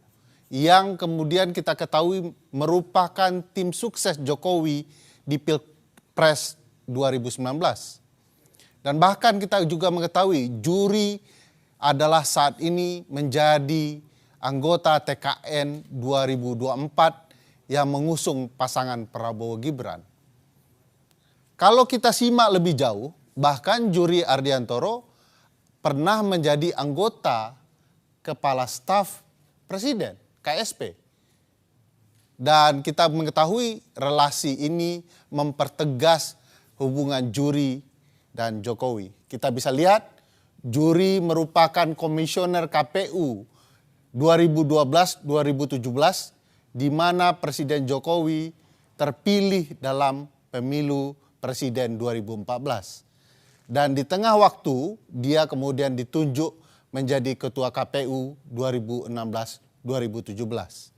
yang kemudian kita ketahui merupakan tim sukses Jokowi di Pilpres 2019. Dan bahkan kita juga mengetahui juri adalah saat ini menjadi anggota TKN 2024 yang mengusung pasangan Prabowo Gibran. Kalau kita simak lebih jauh, bahkan Juri Ardiantoro pernah menjadi anggota Kepala Staf Presiden, KSP. Dan kita mengetahui relasi ini mempertegas hubungan Juri dan Jokowi. Kita bisa lihat Juri merupakan komisioner KPU 2012-2017 di mana Presiden Jokowi terpilih dalam pemilu Presiden 2014. Dan di tengah waktu dia kemudian ditunjuk menjadi Ketua KPU 2016-2017.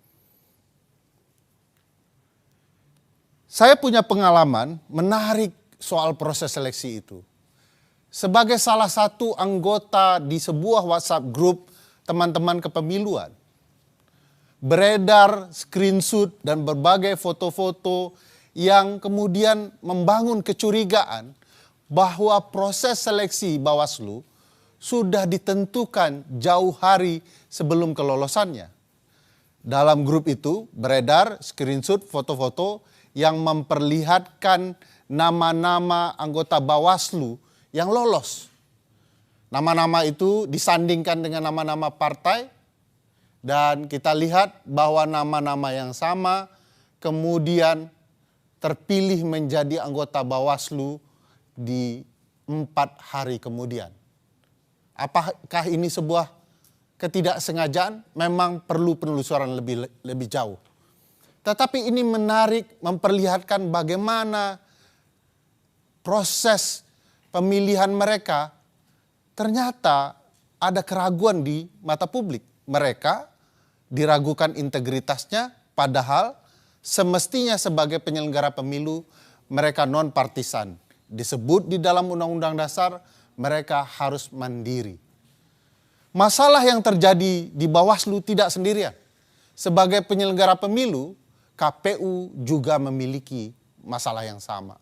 Saya punya pengalaman menarik soal proses seleksi itu. Sebagai salah satu anggota di sebuah WhatsApp grup teman-teman kepemiluan, beredar screenshot dan berbagai foto-foto yang kemudian membangun kecurigaan bahwa proses seleksi Bawaslu sudah ditentukan jauh hari sebelum kelolosannya. Dalam grup itu beredar screenshot foto-foto yang memperlihatkan nama-nama anggota Bawaslu yang lolos. Nama-nama itu disandingkan dengan nama-nama partai. Dan kita lihat bahwa nama-nama yang sama kemudian terpilih menjadi anggota Bawaslu di 4 hari kemudian. Apakah ini sebuah ketidaksengajaan? Memang perlu penelusuran lebih jauh. Tetapi ini menarik memperlihatkan bagaimana proses pemilihan mereka ternyata ada keraguan di mata publik. Mereka diragukan integritasnya, padahal semestinya sebagai penyelenggara pemilu mereka non-partisan. Disebut di dalam Undang-Undang Dasar mereka harus mandiri. Masalah yang terjadi di Bawaslu tidak sendirian. Sebagai penyelenggara pemilu, KPU juga memiliki masalah yang sama.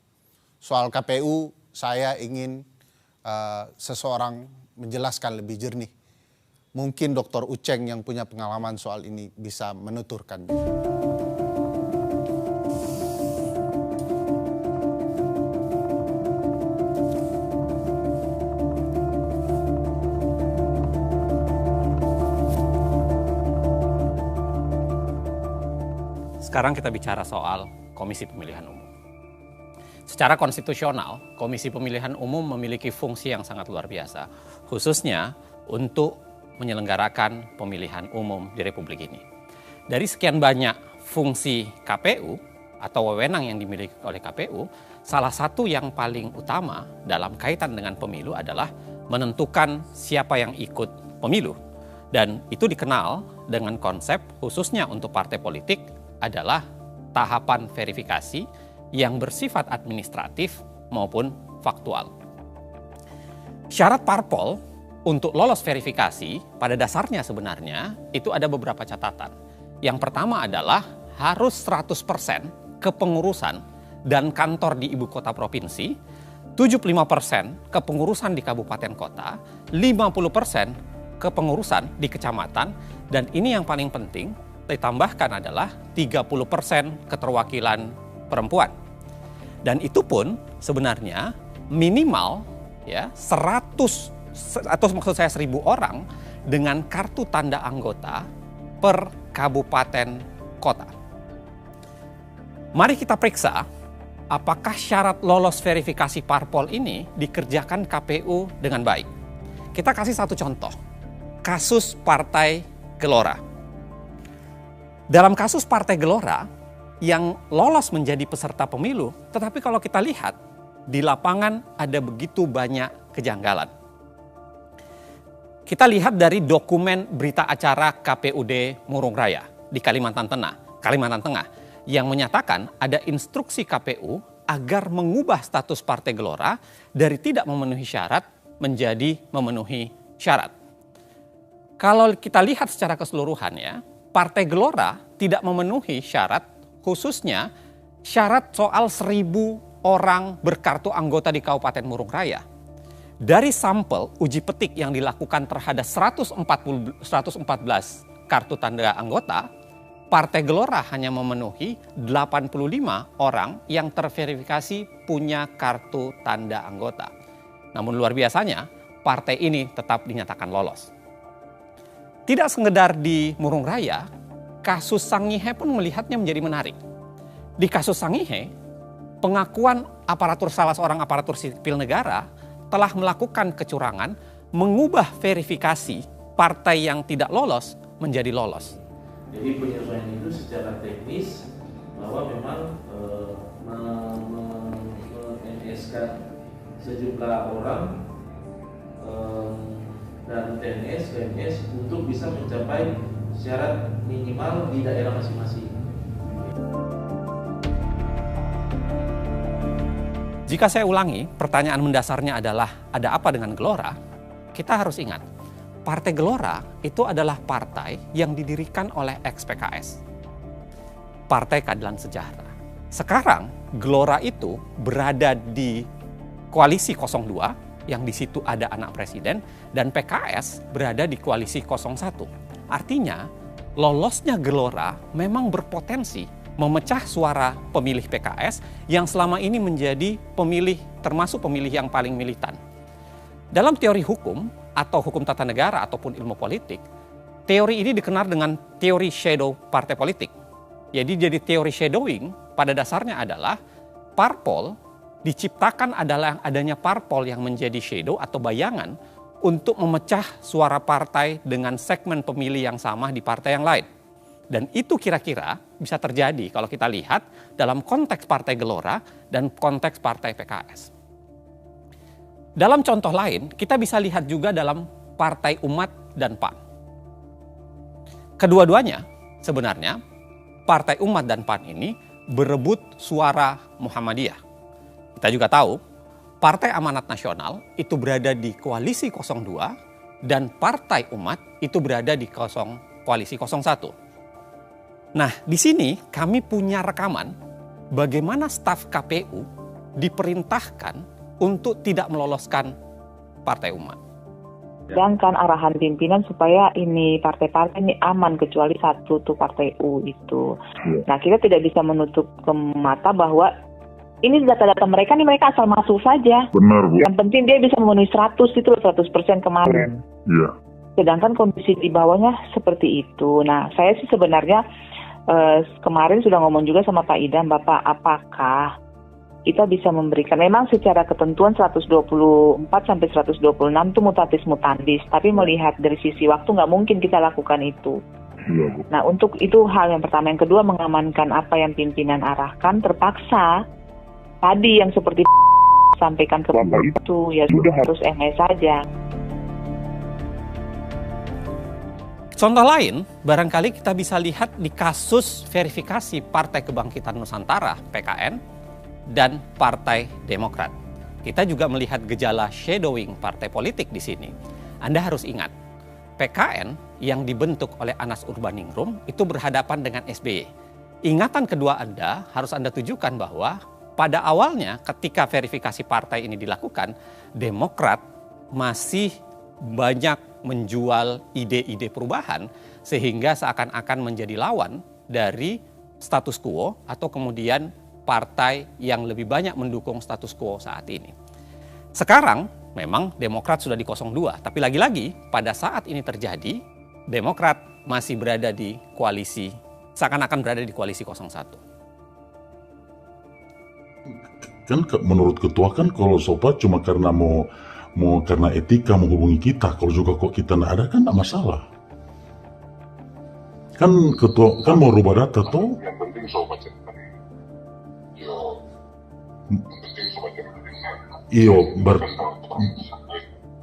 Soal KPU saya ingin seseorang menjelaskan lebih jernih. Mungkin Dr. Uceng yang punya pengalaman soal ini bisa menuturkan. Sekarang kita bicara soal Komisi Pemilihan Umum. Secara konstitusional, Komisi Pemilihan Umum memiliki fungsi yang sangat luar biasa, khususnya untuk menyelenggarakan pemilihan umum di Republik ini. Dari sekian banyak fungsi KPU atau wewenang yang dimiliki oleh KPU, salah satu yang paling utama dalam kaitan dengan pemilu adalah menentukan siapa yang ikut pemilu. Dan itu dikenal dengan konsep khususnya untuk partai politik adalah tahapan verifikasi yang bersifat administratif maupun faktual. Syarat parpol untuk lolos verifikasi pada dasarnya sebenarnya itu ada beberapa catatan. Yang pertama adalah harus 100% kepengurusan dan kantor di ibu kota provinsi, 75% kepengurusan di kabupaten kota, 50% kepengurusan di kecamatan, dan ini yang paling penting, ditambahkan adalah 30% keterwakilan perempuan. Dan itu pun sebenarnya minimal ya 100 atau maksud saya 1.000 orang dengan kartu tanda anggota per kabupaten kota. Mari kita periksa apakah syarat lolos verifikasi parpol ini dikerjakan KPU dengan baik. Kita kasih satu contoh, kasus Partai Gelora. Dalam kasus Partai Gelora yang lolos menjadi peserta pemilu, tetapi kalau kita lihat di lapangan ada begitu banyak kejanggalan. Kita lihat dari dokumen berita acara KPUD Murung Raya di Kalimantan Tengah yang menyatakan ada instruksi KPU agar mengubah status Partai Gelora dari tidak memenuhi syarat menjadi memenuhi syarat. Kalau kita lihat secara keseluruhan ya, Partai Gelora tidak memenuhi syarat, khususnya syarat soal 1.000 orang berkartu anggota di Kabupaten Murung Raya. Dari sampel uji petik yang dilakukan terhadap 114 kartu tanda anggota, Partai Gelora hanya memenuhi 85 orang yang terverifikasi punya kartu tanda anggota. Namun luar biasanya, partai ini tetap dinyatakan lolos. Tidak sekedar di Murung Raya, kasus Sangihe pun melihatnya menjadi menarik. Di kasus Sangihe, pengakuan salah seorang aparatur sipil negara telah melakukan kecurangan, mengubah verifikasi partai yang tidak lolos menjadi lolos. Jadi penyesuaian itu secara teknis bahwa memang men-NS sejumlah orang dan TNS, PNS untuk bisa mencapai syarat minimal di daerah masing-masing. Jika saya ulangi, pertanyaan mendasarnya adalah ada apa dengan Gelora? Kita harus ingat, Partai Gelora itu adalah partai yang didirikan oleh ex-PKS. Partai Keadilan Sejahtera. Sekarang Gelora itu berada di koalisi 02 yang di situ ada anak presiden dan PKS berada di koalisi 01. Artinya lolosnya Gelora memang berpotensi memecah suara pemilih PKS yang selama ini menjadi termasuk pemilih yang paling militan. Dalam teori hukum atau hukum tata negara ataupun ilmu politik, teori ini dikenal dengan teori shadow partai politik. Jadi teori shadowing pada dasarnya adalah parpol diciptakan adalah adanya parpol yang menjadi shadow atau bayangan untuk memecah suara partai dengan segmen pemilih yang sama di partai yang lain. Dan itu kira-kira bisa terjadi kalau kita lihat dalam konteks Partai Gelora dan konteks Partai PKS. Dalam contoh lain, kita bisa lihat juga dalam Partai Umat dan PAN. Kedua-duanya sebenarnya, Partai Umat dan PAN ini berebut suara Muhammadiyah. Kita juga tahu, Partai Amanat Nasional itu berada di koalisi 02 dan Partai Umat itu berada di koalisi 01. Nah, di sini kami punya rekaman bagaimana staf KPU diperintahkan untuk tidak meloloskan Partai Umat. Sedangkan arahan pimpinan supaya ini partai-partai ini aman kecuali satu tuh Partai U itu. Nah, kita tidak bisa menutup ke mata bahwa ini data-data mereka asal masuk saja. Benar, Bu. Yang penting dia bisa memenuhi 100% kemarin. Iya. Sedangkan kondisi di bawahnya seperti itu. Nah, saya sih sebenarnya kemarin sudah ngomong juga sama Pak Idam, Bapak, apakah kita bisa memberikan, memang secara ketentuan 124 sampai 126 itu mutatis mutandis, tapi melihat dari sisi waktu nggak mungkin kita lakukan itu. Nah, untuk itu hal yang pertama. Yang kedua, mengamankan apa yang pimpinan arahkan, terpaksa tadi yang seperti sampaikan ke Bapak itu, ya sudah harus MS saja. Contoh lain, barangkali kita bisa lihat di kasus verifikasi Partai Kebangkitan Nusantara, PKN, dan Partai Demokrat. Kita juga melihat gejala shadowing partai politik di sini. Anda harus ingat, PKN yang dibentuk oleh Anas Urbaningrum itu berhadapan dengan SBY. Ingatan kedua Anda harus Anda tujukan bahwa pada awalnya ketika verifikasi partai ini dilakukan, Demokrat masih banyak menjual ide-ide perubahan sehingga seakan-akan menjadi lawan dari status quo atau kemudian partai yang lebih banyak mendukung status quo saat ini. Sekarang memang Demokrat sudah di 02, tapi lagi-lagi pada saat ini terjadi, Demokrat masih berada di koalisi, seakan-akan berada di koalisi 01. Kan menurut ketua kan kalau sobat cuma karena mau karena etika menghubungi kita, kalau juga kok kita nggak ada kan nggak masalah. Kan ketua kan mau rubah data tuh. Yang penting sobat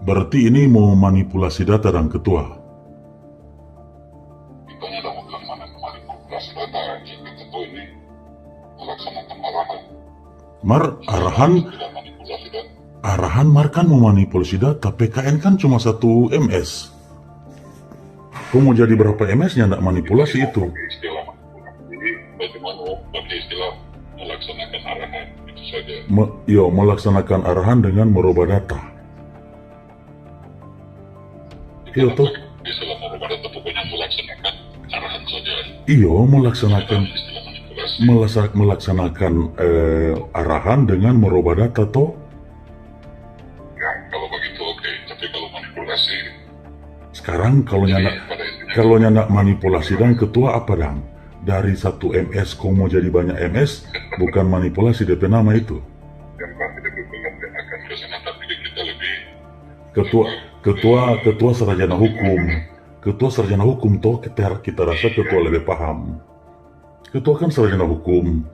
berarti ini mau manipulasi data dan ketua. Kita tidak bukan manipulasi data, jika ketua ini melaksanakan arahan Mar kan memanipulasi data. PKN kan cuma 1 MS. Kau mau jadi berapa MS-nya tidak manipulasi itu. Jadi bagaimana pakai istilah melaksanakan arahan itu saja. Melaksanakan arahan dengan merubah data. Iya toh. Istilah merubah data pokoknya melaksanakan arahan saja. Iya, melaksanakan arahan dengan merubah data toh. Ya, kalau begitu oke. Tapi kalau manipulasi. Sekarang kalau nyandak manipulasi dan ketua apa dang? Dari 1 MS kau mau jadi banyak MS, bukan manipulasi DP nama itu. Ketua sarjana hukum. Ketua sarjana hukum toh kita rasa ketua lebih paham. Ketua kan sarjana hukum.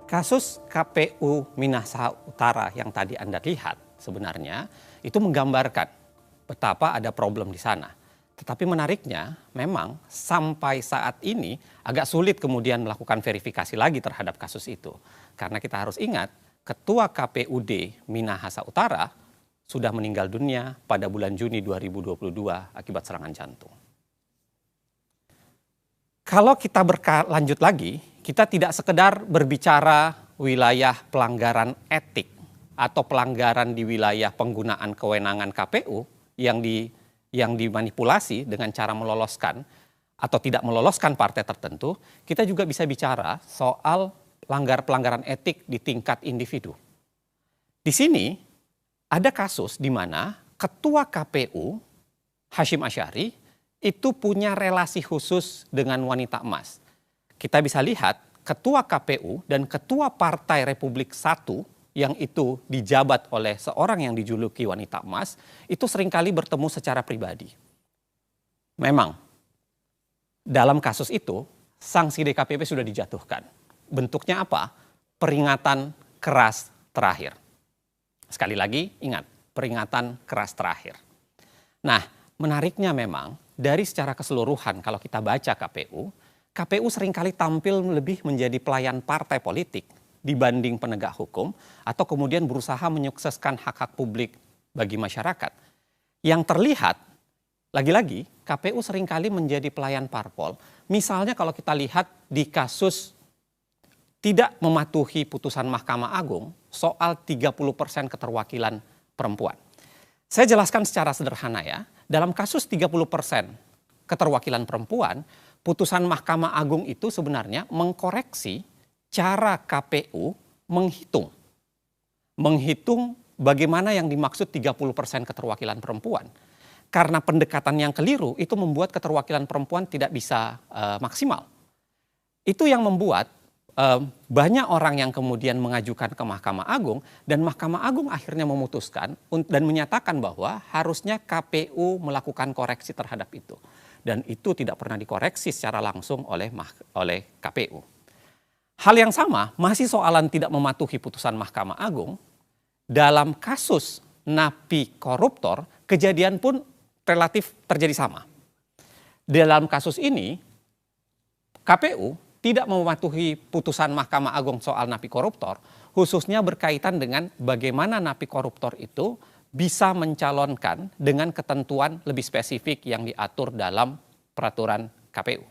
Kasus KPU Minahasa Utara yang tadi Anda lihat sebenarnya itu menggambarkan betapa ada problem di sana. Tetapi menariknya memang sampai saat ini agak sulit kemudian melakukan verifikasi lagi terhadap kasus itu. Karena kita harus ingat Ketua KPUD Minahasa Utara sudah meninggal dunia pada bulan Juni 2022 akibat serangan jantung. Kalau kita lanjut lagi, kita tidak sekedar berbicara wilayah pelanggaran etik atau pelanggaran di wilayah penggunaan kewenangan KPU yang dimanipulasi dengan cara meloloskan atau tidak meloloskan partai tertentu, kita juga bisa bicara soal pelanggaran etik di tingkat individu. Di sini ada kasus di mana Ketua KPU Hashim Asy'ari itu punya relasi khusus dengan wanita emas. Kita bisa lihat Ketua KPU dan Ketua Partai Republik I yang itu dijabat oleh seorang yang dijuluki wanita emas, itu seringkali bertemu secara pribadi. Memang, dalam kasus itu, sanksi DKPP sudah dijatuhkan. Bentuknya apa? Peringatan keras terakhir. Sekali lagi, ingat, peringatan keras terakhir. Nah, menariknya memang, dari secara keseluruhan kalau kita baca KPU seringkali tampil lebih menjadi pelayan partai politik dibanding penegak hukum atau kemudian berusaha menyukseskan hak-hak publik bagi masyarakat. Yang terlihat, lagi-lagi KPU seringkali menjadi pelayan parpol. Misalnya kalau kita lihat di kasus tidak mematuhi putusan Mahkamah Agung soal 30% keterwakilan perempuan. Saya jelaskan secara sederhana ya, dalam kasus 30% keterwakilan perempuan, putusan Mahkamah Agung itu sebenarnya mengkoreksi cara KPU menghitung bagaimana yang dimaksud 30% keterwakilan perempuan. Karena pendekatan yang keliru itu membuat keterwakilan perempuan tidak bisa maksimal. Itu yang membuat banyak orang yang kemudian mengajukan ke Mahkamah Agung dan Mahkamah Agung akhirnya memutuskan dan menyatakan bahwa harusnya KPU melakukan koreksi terhadap itu. Dan itu tidak pernah dikoreksi secara langsung oleh KPU. Hal yang sama masih soalan tidak mematuhi putusan Mahkamah Agung. Dalam kasus napi koruptor, kejadian pun relatif terjadi sama. Dalam kasus ini, KPU tidak mematuhi putusan Mahkamah Agung soal napi koruptor, khususnya berkaitan dengan bagaimana napi koruptor itu bisa mencalonkan dengan ketentuan lebih spesifik yang diatur dalam peraturan KPU.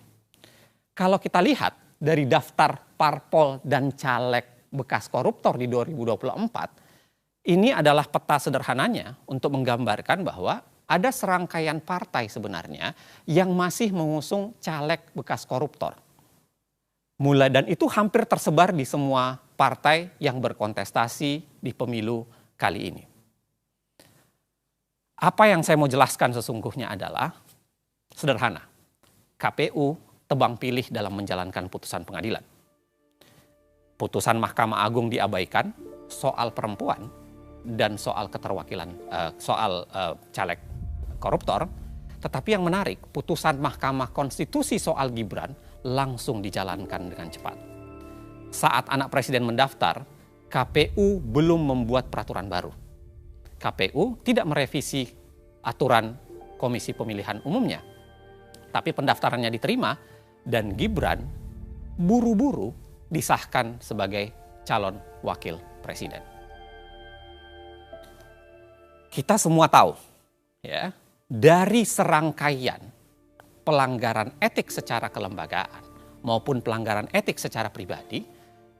Kalau kita lihat dari daftar parpol dan caleg bekas koruptor di 2024, ini adalah peta sederhananya untuk menggambarkan bahwa ada serangkaian partai sebenarnya yang masih mengusung caleg bekas koruptor. Dan itu hampir tersebar di semua partai yang berkontestasi di pemilu kali ini. Apa yang saya mau jelaskan sesungguhnya adalah sederhana. KPU tebang pilih dalam menjalankan putusan pengadilan. Putusan Mahkamah Agung diabaikan soal perempuan dan soal keterwakilan, soal caleg koruptor. Tetapi yang menarik, putusan Mahkamah Konstitusi soal Gibran langsung dijalankan dengan cepat. Saat anak presiden mendaftar, KPU belum membuat peraturan baru. KPU tidak merevisi aturan Komisi Pemilihan Umumnya. Tapi pendaftarannya diterima dan Gibran buru-buru disahkan sebagai calon wakil presiden. Kita semua tahu, ya, dari serangkaian pelanggaran etik secara kelembagaan maupun pelanggaran etik secara pribadi,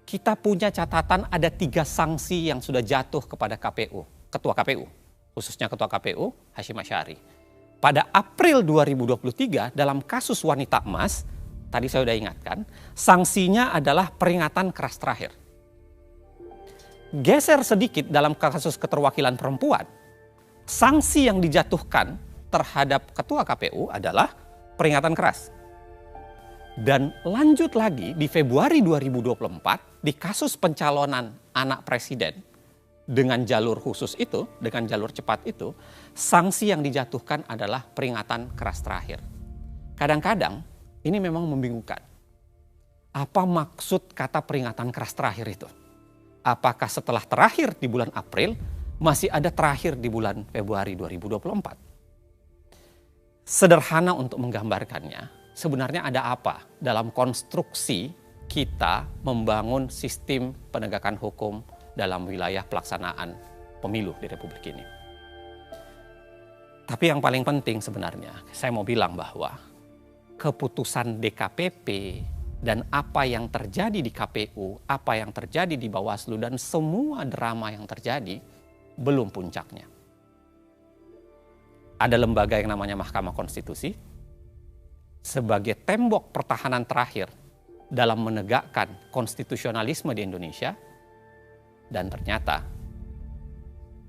kita punya catatan ada 3 sanksi yang sudah jatuh kepada KPU, Ketua KPU, khususnya Ketua KPU Hashim Asy'ari. Pada April 2023 dalam kasus wanita emas, tadi saya sudah ingatkan, sanksinya adalah peringatan keras terakhir. Geser sedikit dalam kasus keterwakilan perempuan, sanksi yang dijatuhkan terhadap Ketua KPU adalah peringatan keras. Dan lanjut lagi di Februari 2024 di kasus pencalonan anak presiden dengan jalur khusus itu, dengan jalur cepat itu, sanksi yang dijatuhkan adalah peringatan keras terakhir. Kadang-kadang ini memang membingungkan. Apa maksud kata peringatan keras terakhir itu? Apakah setelah terakhir di bulan April masih ada terakhir di bulan Februari 2024? Sederhana untuk menggambarkannya, sebenarnya ada apa dalam konstruksi kita membangun sistem penegakan hukum dalam wilayah pelaksanaan pemilu di Republik ini. Tapi yang paling penting sebenarnya, saya mau bilang bahwa keputusan DKPP dan apa yang terjadi di KPU, apa yang terjadi di Bawaslu, dan semua drama yang terjadi belum puncaknya. Ada lembaga yang namanya Mahkamah Konstitusi sebagai tembok pertahanan terakhir dalam menegakkan konstitusionalisme di Indonesia, dan ternyata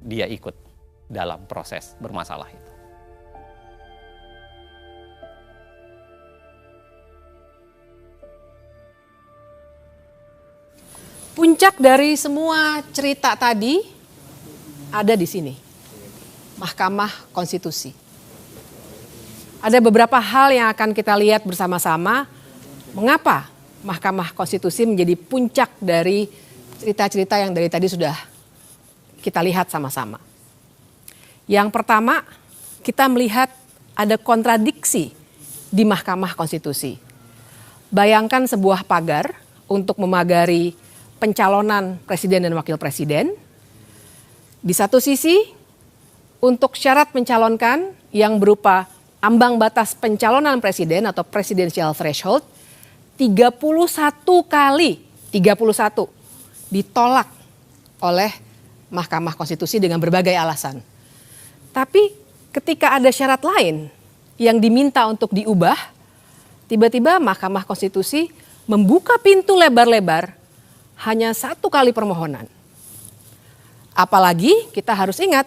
dia ikut dalam proses bermasalah itu. Puncak dari semua cerita tadi ada di sini, Mahkamah Konstitusi. Ada beberapa hal yang akan kita lihat bersama-sama, mengapa Mahkamah Konstitusi menjadi puncak dari cerita-cerita yang dari tadi sudah kita lihat sama-sama. Yang pertama, kita melihat ada kontradiksi di Mahkamah Konstitusi. Bayangkan sebuah pagar untuk memagari pencalonan presiden dan wakil presiden. Di satu sisi, untuk syarat mencalonkan yang berupa ambang batas pencalonan presiden atau presidential threshold 31 kali, 31 ditolak oleh Mahkamah Konstitusi dengan berbagai alasan. Tapi ketika ada syarat lain yang diminta untuk diubah, tiba-tiba Mahkamah Konstitusi membuka pintu lebar-lebar hanya 1 kali permohonan. Apalagi kita harus ingat,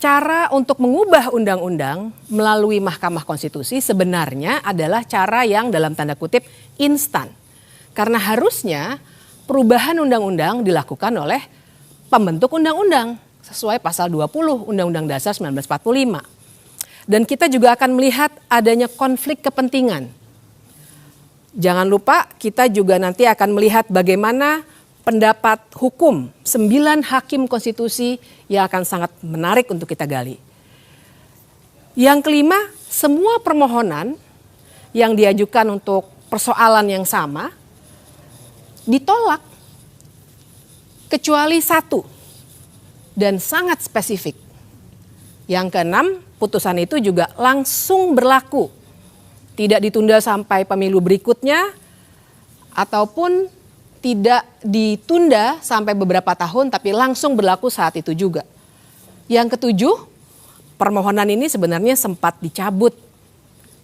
cara untuk mengubah undang-undang melalui Mahkamah Konstitusi sebenarnya adalah cara yang dalam tanda kutip instan. Karena harusnya perubahan undang-undang dilakukan oleh pembentuk undang-undang sesuai pasal 20 Undang-Undang Dasar 1945. Dan kita juga akan melihat adanya konflik kepentingan. Jangan lupa kita juga nanti akan melihat bagaimana pendapat hukum 9 hakim konstitusi yang akan sangat menarik untuk kita gali. Yang kelima, semua permohonan yang diajukan untuk persoalan yang sama ditolak kecuali 1 dan sangat spesifik. Yang keenam, putusan itu juga langsung berlaku. Tidak ditunda sampai pemilu berikutnya ataupun tidak ditunda sampai beberapa tahun tapi langsung berlaku saat itu juga. Yang ketujuh, permohonan ini sebenarnya sempat dicabut,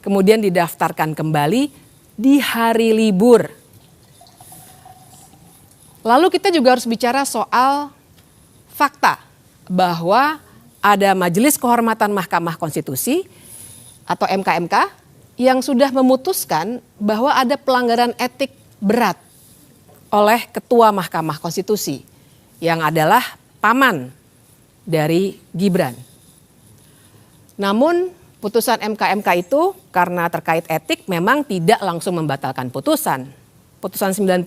kemudian didaftarkan kembali di hari libur. Lalu kita juga harus bicara soal fakta bahwa ada Majelis Kehormatan Mahkamah Konstitusi atau MKMK yang sudah memutuskan bahwa ada pelanggaran etik berat oleh Ketua Mahkamah Konstitusi yang adalah paman dari Gibran. Namun putusan MKMK itu karena terkait etik memang tidak langsung membatalkan putusan. Putusan 90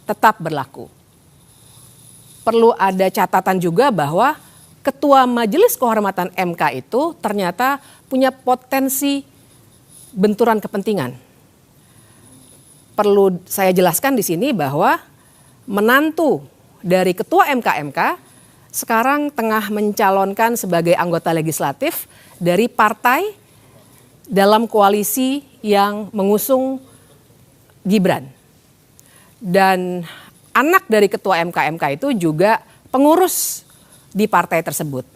tetap berlaku. Perlu ada catatan juga bahwa Ketua Majelis Kehormatan MK itu ternyata punya potensi benturan kepentingan. Perlu saya jelaskan di sini bahwa menantu dari Ketua MKMK sekarang tengah mencalonkan sebagai anggota legislatif dari partai dalam koalisi yang mengusung Gibran. Dan anak dari Ketua MKMK itu juga pengurus di partai tersebut.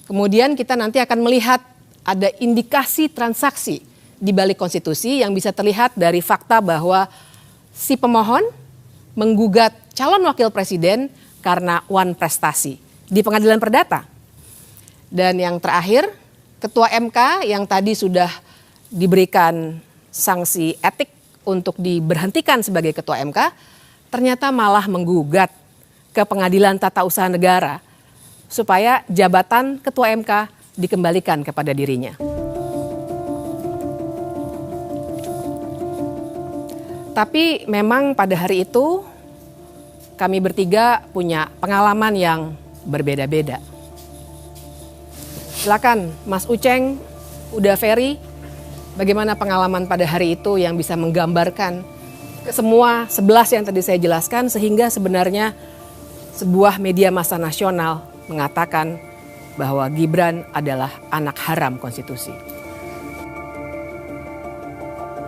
Kemudian kita nanti akan melihat ada indikasi transaksi di balik konstitusi yang bisa terlihat dari fakta bahwa si pemohon menggugat calon wakil presiden karena wan prestasi di pengadilan perdata. Dan yang terakhir, Ketua MK yang tadi sudah diberikan sanksi etik untuk diberhentikan sebagai Ketua MK, ternyata malah menggugat ke Pengadilan Tata Usaha Negara supaya jabatan Ketua MK dikembalikan kepada dirinya. Tapi memang pada hari itu kami bertiga punya pengalaman yang berbeda-beda. Silakan Mas Uceng, Uda Ferry, bagaimana pengalaman pada hari itu yang bisa menggambarkan semua 11 yang tadi saya jelaskan sehingga sebenarnya sebuah media massa nasional mengatakan bahwa Gibran adalah anak haram konstitusi.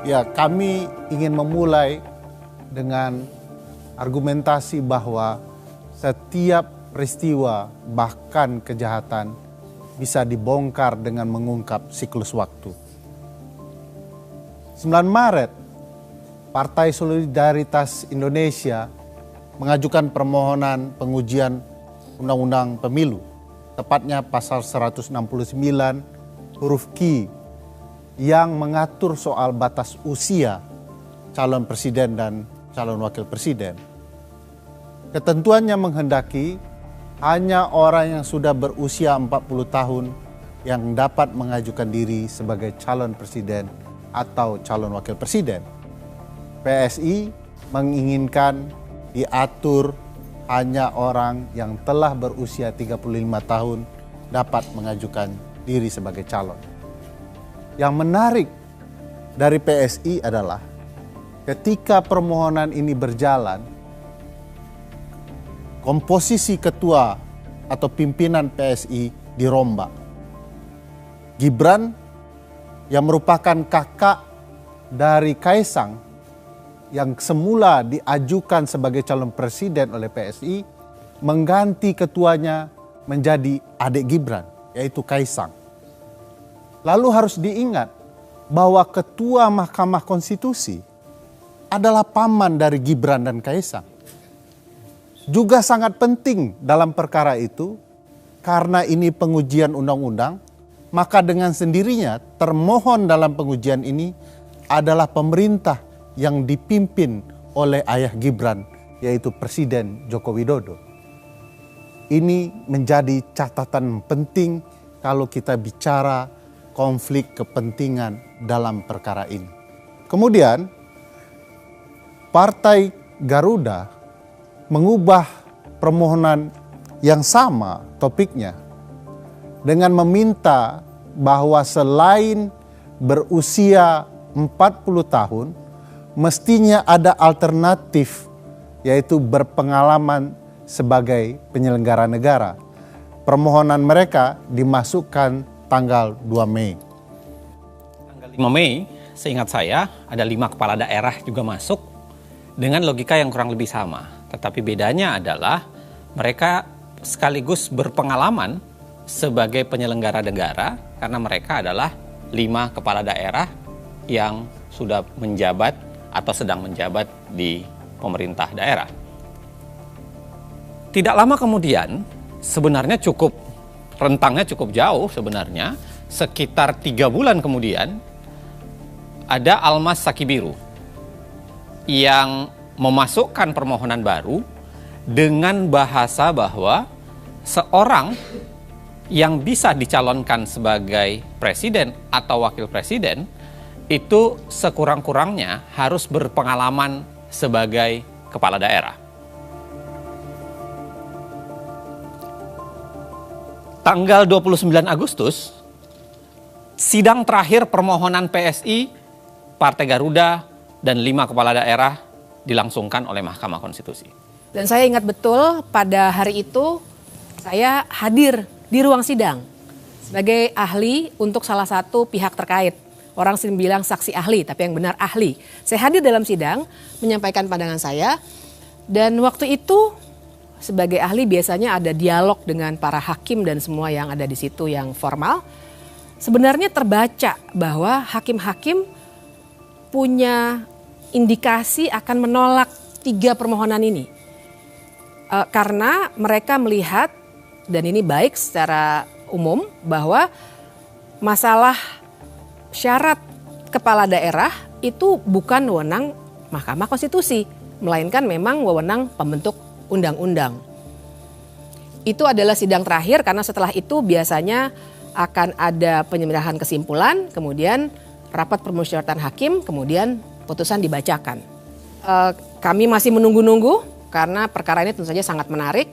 Ya, kami ingin memulai dengan argumentasi bahwa setiap peristiwa bahkan kejahatan bisa dibongkar dengan mengungkap siklus waktu. 9 Maret, Partai Solidaritas Indonesia mengajukan permohonan pengujian Undang-Undang Pemilu, tepatnya pasal 169 huruf Q yang mengatur soal batas usia calon presiden dan calon wakil presiden. Ketentuannya menghendaki hanya orang yang sudah berusia 40 tahun yang dapat mengajukan diri sebagai calon presiden atau calon wakil presiden. PSI menginginkan diatur hanya orang yang telah berusia 35 tahun dapat mengajukan diri sebagai calon. Yang menarik dari PSI adalah ketika permohonan ini berjalan, komposisi ketua atau pimpinan PSI dirombak. Gibran yang merupakan kakak dari Kaisang yang semula diajukan sebagai calon presiden oleh PSI mengganti ketuanya menjadi adik Gibran, yaitu Kaisang. Lalu harus diingat bahwa Ketua Mahkamah Konstitusi adalah paman dari Gibran dan Kaisang. Juga sangat penting dalam perkara itu karena ini pengujian undang-undang, maka dengan sendirinya termohon dalam pengujian ini adalah pemerintah yang dipimpin oleh ayah Gibran, yaitu Presiden Joko Widodo. Ini menjadi catatan penting kalau kita bicara konflik kepentingan dalam perkara ini. Kemudian Partai Garuda mengubah permohonan yang sama topiknya dengan meminta bahwa selain berusia 40 tahun mestinya ada alternatif, yaitu berpengalaman sebagai penyelenggara negara. Permohonan mereka dimasukkan tanggal 2 Mei. Tanggal 5 Mei, seingat saya ada 5 kepala daerah juga masuk dengan logika yang kurang lebih sama. Tetapi bedanya adalah mereka sekaligus berpengalaman sebagai penyelenggara negara karena mereka adalah 5 kepala daerah yang sudah menjabat atau sedang menjabat di pemerintah daerah. Tidak lama kemudian, sebenarnya rentangnya cukup jauh sebenarnya, sekitar 3 bulan kemudian, ada Almas Sakibiru yang memasukkan permohonan baru dengan bahasa bahwa seorang yang bisa dicalonkan sebagai presiden atau wakil presiden itu sekurang-kurangnya harus berpengalaman sebagai kepala daerah. Tanggal 29 Agustus, sidang terakhir permohonan PSI, Partai Garuda, dan 5 kepala daerah dilangsungkan oleh Mahkamah Konstitusi. Dan saya ingat betul pada hari itu saya hadir di ruang sidang sebagai ahli untuk salah satu pihak terkait. Orang sering bilang saksi ahli, tapi yang benar ahli. Saya hadir dalam sidang, menyampaikan pandangan saya, dan waktu itu sebagai ahli biasanya ada dialog dengan para hakim dan semua yang ada di situ yang formal. Sebenarnya terbaca bahwa hakim-hakim punya indikasi akan menolak 3 permohonan ini. Karena mereka melihat, dan ini baik secara umum, bahwa masalah syarat kepala daerah itu bukan wewenang Mahkamah Konstitusi, melainkan memang wewenang pembentuk undang-undang. Itu adalah sidang terakhir karena setelah itu biasanya akan ada penyerahan kesimpulan, kemudian rapat permusyawaratan hakim, kemudian putusan dibacakan. Kami masih menunggu-nunggu karena perkara ini tentu saja sangat menarik.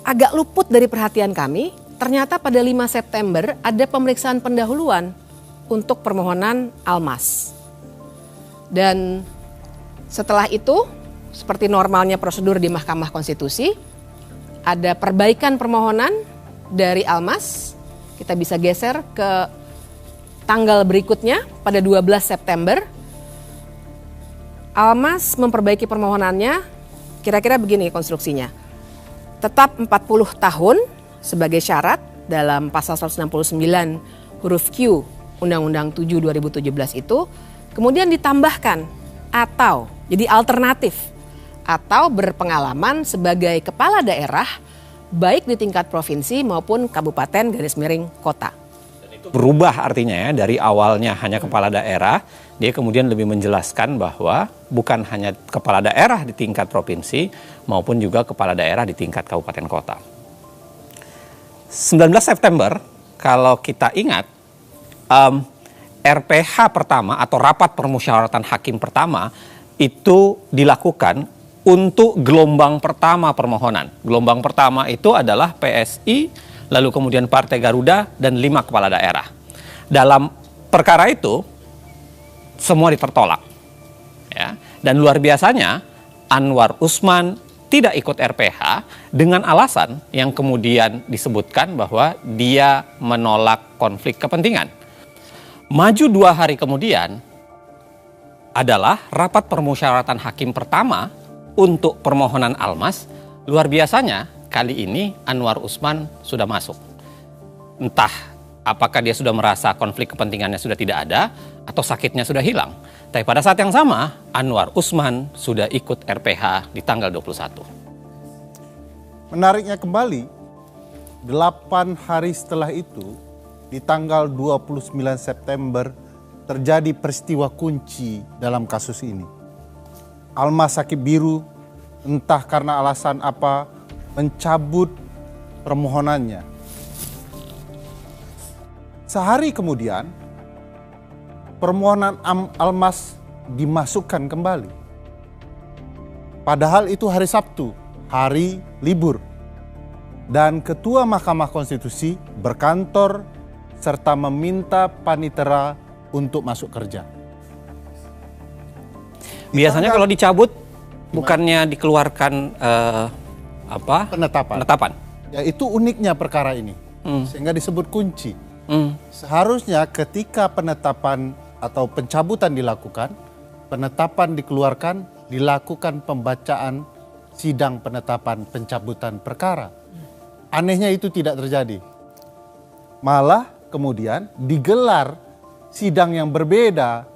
Agak luput dari perhatian kami, ternyata pada 5 September ada pemeriksaan pendahuluan untuk permohonan Almas. Dan setelah itu, seperti normalnya prosedur di Mahkamah Konstitusi, ada perbaikan permohonan dari Almas. Kita bisa geser ke tanggal berikutnya pada 12 September. Almas memperbaiki permohonannya, kira-kira begini konstruksinya. Tetap 40 tahun sebagai syarat dalam pasal 169 huruf Q Undang-Undang 7 2017 itu, kemudian ditambahkan atau jadi alternatif atau berpengalaman sebagai kepala daerah baik di tingkat provinsi maupun kabupaten _kota. Berubah artinya ya, dari awalnya hanya kepala daerah, dia kemudian lebih menjelaskan bahwa bukan hanya kepala daerah di tingkat provinsi maupun juga kepala daerah di tingkat kabupaten kota. 19 September, kalau kita ingat, RPH pertama atau rapat permusyawaratan hakim pertama itu dilakukan untuk gelombang pertama permohonan. Gelombang pertama itu adalah PSI, lalu kemudian Partai Garuda, dan 5 kepala daerah. Dalam perkara itu, semua ditertolak. Ya. Dan luar biasanya, Anwar Usman tidak ikut RPH dengan alasan yang kemudian disebutkan bahwa dia menolak konflik kepentingan. Maju 2 hari kemudian adalah rapat permusyawaratan hakim pertama untuk permohonan Almas. Luar biasanya, kali ini Anwar Usman sudah masuk. Entah apakah dia sudah merasa konflik kepentingannya sudah tidak ada atau sakitnya sudah hilang. Tapi pada saat yang sama, Anwar Usman sudah ikut RPH di tanggal 21. Menariknya kembali, 8 hari setelah itu, di tanggal 29 September, terjadi peristiwa kunci dalam kasus ini. Almas Sakibiru, entah karena alasan apa, mencabut permohonannya. Sehari kemudian, permohonan Almas dimasukkan kembali. Padahal itu hari Sabtu, hari libur. Dan Ketua Mahkamah Konstitusi berkantor serta meminta panitera untuk masuk kerja. Biasanya kalau dicabut, bukannya dikeluarkan penetapan. Ya, itu uniknya perkara ini, sehingga disebut kunci. Seharusnya ketika penetapan atau pencabutan dilakukan, penetapan dikeluarkan, dilakukan pembacaan sidang penetapan pencabutan perkara. Anehnya itu tidak terjadi. Malah kemudian digelar sidang yang berbeda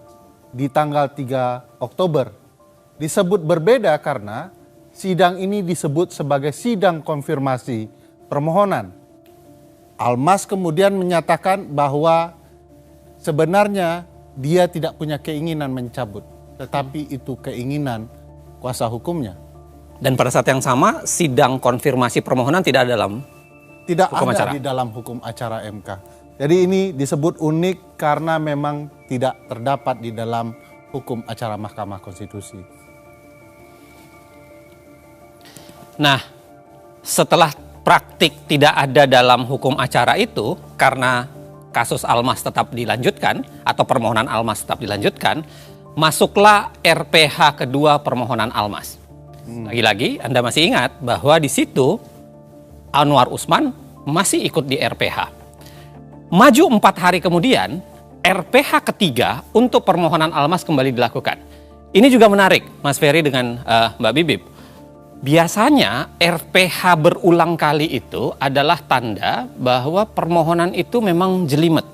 di tanggal 3 Oktober. Disebut berbeda karena sidang ini disebut sebagai sidang konfirmasi permohonan. Almas kemudian menyatakan bahwa sebenarnya dia tidak punya keinginan mencabut, tetapi itu keinginan kuasa hukumnya. Dan pada saat yang sama, sidang konfirmasi permohonan tidak ada dalam hukum acara. Di dalam hukum acara MK. Jadi ini disebut unik karena memang tidak terdapat di dalam hukum acara Mahkamah Konstitusi. Nah, setelah praktik tidak ada dalam hukum acara itu, karena kasus Almas tetap dilanjutkan, atau permohonan Almas tetap dilanjutkan, masuklah RPH kedua permohonan Almas. Lagi-lagi Anda masih ingat bahwa di situ Anwar Usman masih ikut di RPH. Maju 4 hari kemudian, RPH ketiga untuk permohonan Almas kembali dilakukan. Ini juga menarik, Mas Ferry dengan Mbak Bibip. Biasanya RPH berulang kali itu adalah tanda bahwa permohonan itu memang jelimet.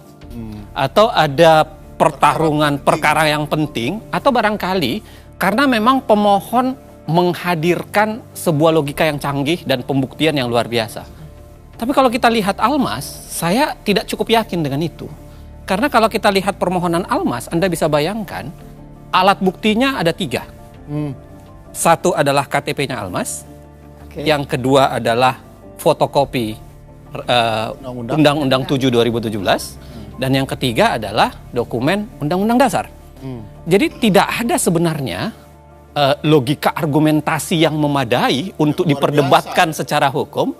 Atau ada pertarungan perkara yang penting, atau barangkali karena memang pemohon menghadirkan sebuah logika yang canggih dan pembuktian yang luar biasa. Tapi kalau kita lihat Almas, saya tidak cukup yakin dengan itu. Karena kalau kita lihat permohonan Almas, Anda bisa bayangkan alat buktinya ada 3. Satu adalah KTP-nya Almas, yang kedua adalah fotokopi Undang-Undang 7 2017, dan yang ketiga adalah dokumen Undang-Undang Dasar. Jadi tidak ada sebenarnya logika argumentasi yang memadai untuk diperdebatkan secara hukum.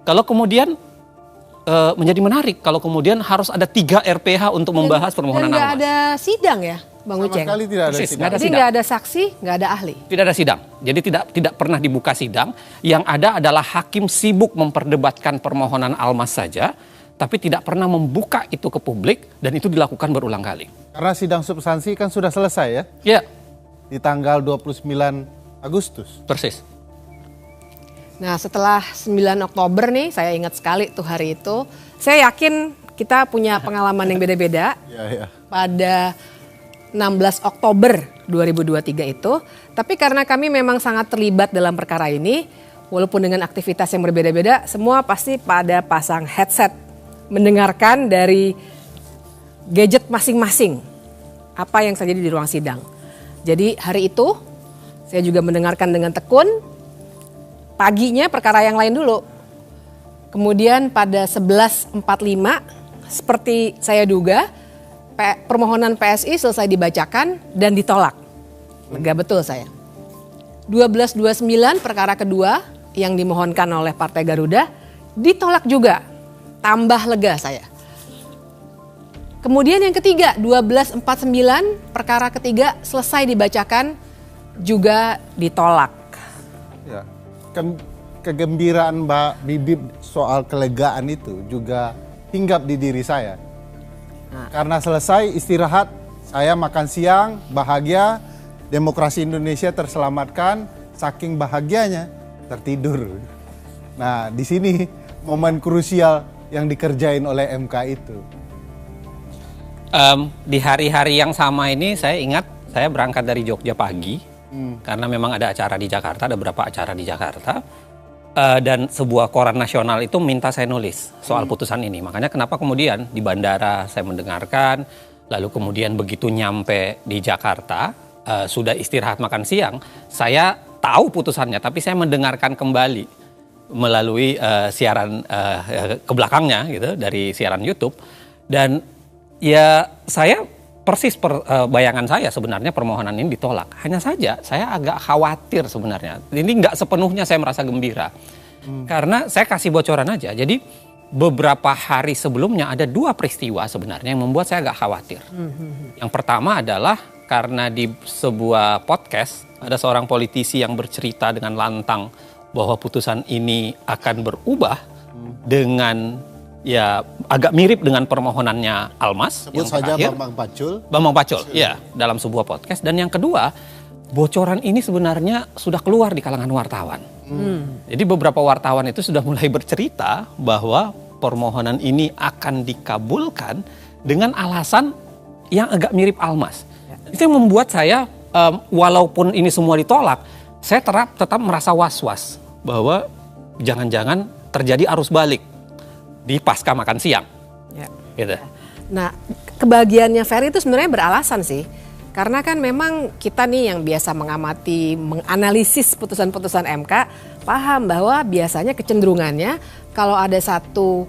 Kalau kemudian menjadi menarik kalau kemudian harus ada 3 RPH untuk membahas permohonan Almas. Dan nggak ada sidang ya, Bang Uceng? Sama sekali tidak ada sidang. Jadi nggak ada saksi, nggak ada ahli. Tidak ada sidang. Jadi tidak pernah dibuka sidang. Yang ada adalah hakim sibuk memperdebatkan permohonan Almas saja, tapi tidak pernah membuka itu ke publik, dan itu dilakukan berulang kali. Karena sidang substansi kan sudah selesai ya? Ya. Di tanggal 29 Agustus. Persis. Nah setelah 9 Oktober nih, saya ingat sekali tuh hari itu. Saya yakin kita punya pengalaman yang beda-beda. Pada 16 Oktober 2023 itu. Tapi karena kami memang sangat terlibat dalam perkara ini, walaupun dengan aktivitas yang berbeda-beda, semua pasti pada pasang headset mendengarkan dari gadget masing-masing apa yang terjadi di ruang sidang. Jadi hari itu saya juga mendengarkan dengan tekun. Paginya perkara yang lain dulu. Kemudian pada 11.45 seperti saya duga permohonan PSI selesai dibacakan dan ditolak. Lega betul saya. 12.29 perkara kedua yang dimohonkan oleh Partai Garuda ditolak juga. Tambah lega saya. Kemudian yang ketiga 12.49 perkara ketiga selesai dibacakan juga ditolak. Ya. Kegembiraan Mbak Bibip soal kelegaan itu juga hinggap di diri saya. Karena selesai istirahat, saya makan siang, bahagia, demokrasi Indonesia terselamatkan, saking bahagianya tertidur. Nah, di sini momen krusial yang dikerjain oleh MK itu. Di hari-hari yang sama ini saya ingat saya berangkat dari Jogja pagi karena memang ada acara di Jakarta, ada beberapa acara di Jakarta, dan sebuah koran nasional itu minta saya nulis soal putusan ini. Makanya kenapa kemudian di bandara saya mendengarkan, lalu kemudian begitu nyampe di Jakarta sudah istirahat makan siang, saya tahu putusannya tapi saya mendengarkan kembali melalui siaran ke belakangnya gitu dari siaran YouTube. Dan ya saya persis bayangan saya sebenarnya permohonan ini ditolak. Hanya saja saya agak khawatir sebenarnya. Ini nggak sepenuhnya saya merasa gembira. Karena saya kasih bocoran aja. Jadi beberapa hari sebelumnya ada 2 peristiwa sebenarnya yang membuat saya agak khawatir. Yang pertama adalah karena di sebuah podcast ada seorang politisi yang bercerita dengan lantang bahwa putusan ini akan berubah dengan ya agak mirip dengan permohonannya Almas. Sebut saja Bambang Pacul. Bambang Pacul, ya, dalam sebuah podcast. Dan yang kedua, bocoran ini sebenarnya sudah keluar di kalangan wartawan. Jadi beberapa wartawan itu sudah mulai bercerita bahwa permohonan ini akan dikabulkan dengan alasan yang agak mirip Almas. Itu yang membuat saya, walaupun ini semua ditolak, saya tetap merasa was-was bahwa jangan-jangan terjadi arus balik di pasca makan siang. Gitu. Nah, kebahagiaannya Ferry itu sebenarnya beralasan sih. Karena kan memang kita nih yang biasa mengamati, menganalisis putusan-putusan MK, paham bahwa biasanya kecenderungannya kalau ada satu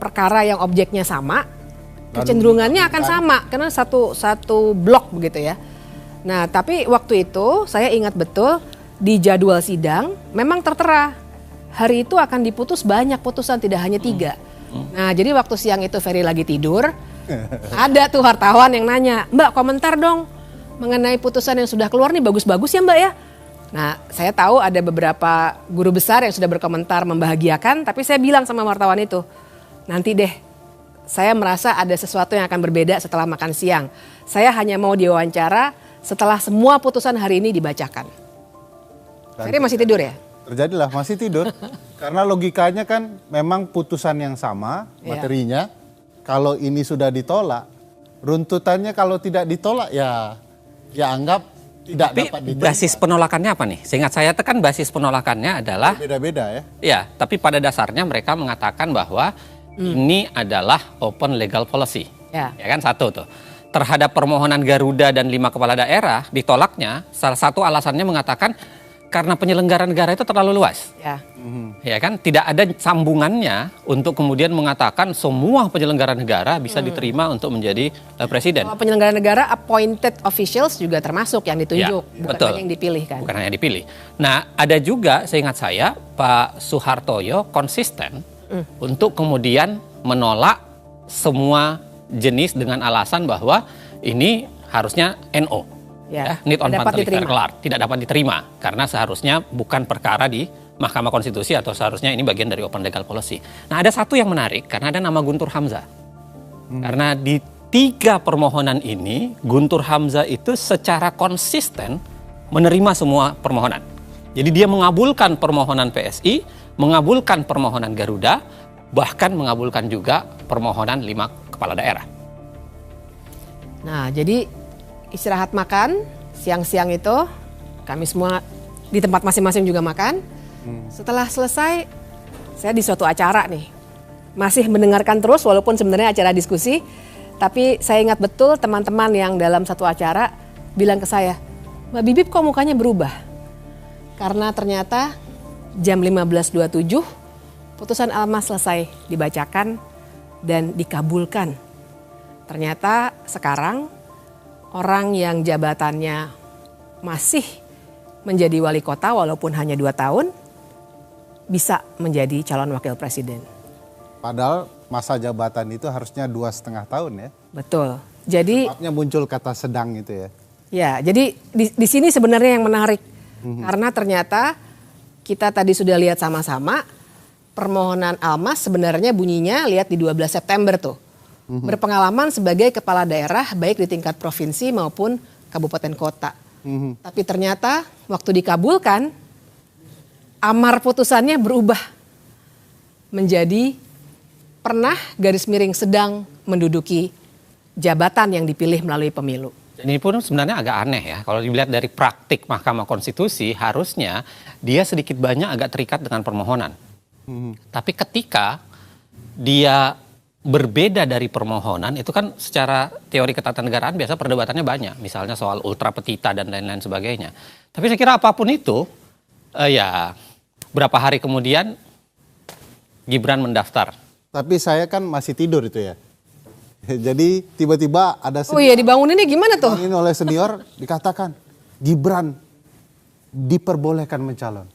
perkara yang objeknya sama, kecenderungannya akan sama karena satu blok begitu ya. Nah, tapi waktu itu saya ingat betul di jadwal sidang memang tertera hari itu akan diputus banyak putusan, tidak hanya 3. Nah, jadi waktu siang itu Ferry lagi tidur, ada tuh wartawan yang nanya, "Mbak, komentar dong mengenai putusan yang sudah keluar nih, bagus-bagus ya Mbak ya?" Nah, saya tahu ada beberapa guru besar yang sudah berkomentar membahagiakan, tapi saya bilang sama wartawan itu, nanti deh, saya merasa ada sesuatu yang akan berbeda setelah makan siang. Saya hanya mau diwawancara setelah semua putusan hari ini dibacakan. Ferry masih tidur ya? Terjadilah, masih tidur. Karena logikanya kan memang putusan yang sama materinya. Kalau ini sudah ditolak, runtutannya kalau tidak ditolak ya anggap tidak dapat diterima. Basis penolakannya apa nih? Seingat saya kan basis penolakannya adalah beda-beda ya. Ya, tapi pada dasarnya mereka mengatakan bahwa ini adalah open legal policy. Ya kan, satu tuh. Terhadap permohonan Garuda dan 5 kepala daerah ditolaknya, salah satu alasannya mengatakan karena penyelenggara negara itu terlalu luas. Ya kan, tidak ada sambungannya untuk kemudian mengatakan semua penyelenggara negara bisa diterima untuk menjadi presiden. Kalau penyelenggara negara appointed officials juga termasuk yang ditunjuk, bukan betul. hanya yang dipilih kan. Bukan hanya dipilih. Nah, ada juga seingat saya Pak Suhartoyo konsisten untuk kemudian menolak semua jenis dengan alasan bahwa ini harusnya NO. Need on Pantelic Verklar, tidak dapat diterima karena seharusnya bukan perkara di Mahkamah Konstitusi atau seharusnya ini bagian dari open legal policy. Nah, ada satu yang menarik karena ada nama Guntur Hamzah. Karena di 3 permohonan ini Guntur Hamzah itu secara konsisten menerima semua permohonan. Jadi dia mengabulkan permohonan PSI, mengabulkan permohonan Garuda, bahkan mengabulkan juga permohonan 5 kepala daerah. Nah, jadi istirahat makan, siang-siang itu kami semua di tempat masing-masing juga makan. Setelah selesai, saya di suatu acara nih. Masih mendengarkan terus walaupun sebenarnya acara diskusi. Tapi saya ingat betul teman-teman yang dalam satu acara bilang ke saya, "Mbak Bibip kok mukanya berubah?" Karena ternyata jam 15.27 putusan Almas selesai dibacakan dan dikabulkan. Ternyata sekarang orang yang jabatannya masih menjadi wali kota walaupun hanya 2 tahun bisa menjadi calon wakil presiden. Padahal masa jabatan itu harusnya 2,5 tahun ya. Betul. Jadi sebabnya muncul kata sedang itu ya. Ya, jadi di sini sebenarnya yang menarik. Karena ternyata kita tadi sudah lihat sama-sama permohonan Almas sebenarnya bunyinya lihat di 12 September tuh. Berpengalaman sebagai kepala daerah baik di tingkat provinsi maupun kabupaten kota. Tapi ternyata waktu dikabulkan, amar putusannya berubah menjadi pernah garis miring sedang menduduki jabatan yang dipilih melalui pemilu. Ini pun sebenarnya agak aneh ya, kalau dilihat dari praktik Mahkamah Konstitusi harusnya dia sedikit banyak agak terikat dengan permohonan. Tapi ketika dia berbeda dari permohonan, itu kan secara teori ketatanegaraan biasa perdebatannya banyak. Misalnya soal ultra petita dan lain-lain sebagainya. Tapi saya kira apapun itu, ya berapa hari kemudian Gibran mendaftar. Tapi saya kan masih tidur itu ya. Jadi tiba-tiba ada senior. Oh iya, dibanguninnya gimana tuh? Dibangunin oleh senior dikatakan Gibran diperbolehkan mencalon.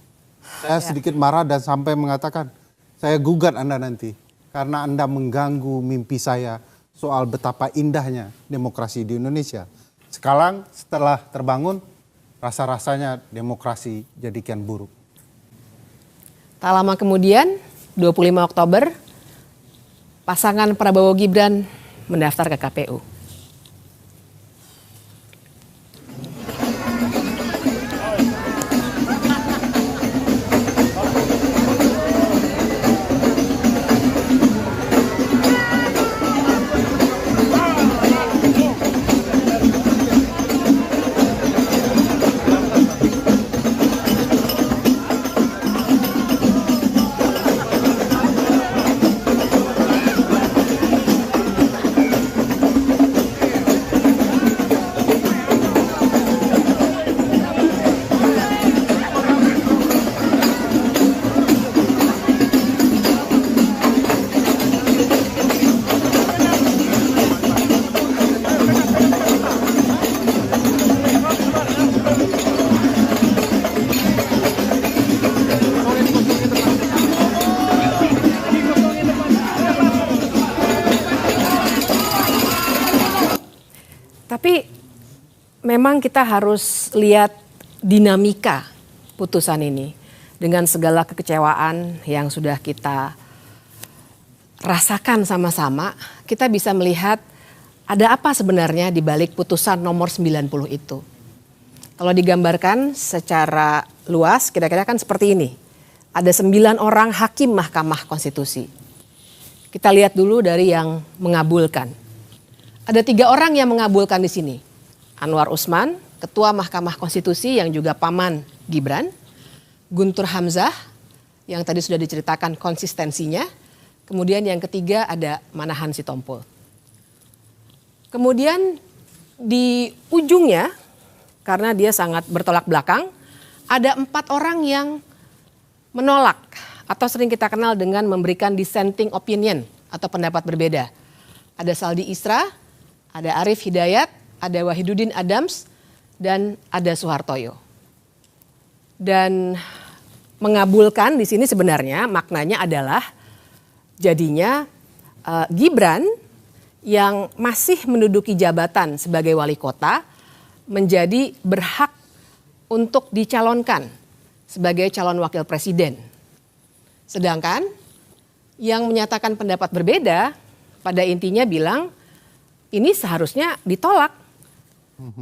Saya sedikit marah dan sampai mengatakan saya gugat Anda nanti. Karena Anda mengganggu mimpi saya soal betapa indahnya demokrasi di Indonesia. Sekarang setelah terbangun, rasa-rasanya demokrasi jadi kian buruk. Tak lama kemudian, 25 Oktober, pasangan Prabowo Gibran mendaftar ke KPU. Tapi memang kita harus lihat dinamika putusan ini dengan segala kekecewaan yang sudah kita rasakan sama-sama. Kita bisa melihat ada apa sebenarnya di balik putusan nomor 90 itu. Kalau digambarkan secara luas kira-kira kan seperti ini. Ada 9 orang hakim Mahkamah Konstitusi. Kita lihat dulu dari yang mengabulkan. Ada 3 orang yang mengabulkan di sini. Anwar Usman, Ketua Mahkamah Konstitusi yang juga paman Gibran. Guntur Hamzah, yang tadi sudah diceritakan konsistensinya. Kemudian yang ketiga ada Manahan Sitompul. Kemudian di ujungnya, karena dia sangat bertolak belakang, ada 4 orang yang menolak atau sering kita kenal dengan memberikan dissenting opinion atau pendapat berbeda. Ada Saldi Isra, ada Arief Hidayat, ada Wahidudin Adams, dan ada Soehartoyo. Dan mengabulkan di sini sebenarnya maknanya adalah jadinya Gibran yang masih menduduki jabatan sebagai wali kota menjadi berhak untuk dicalonkan sebagai calon wakil presiden. Sedangkan yang menyatakan pendapat berbeda pada intinya bilang ini seharusnya ditolak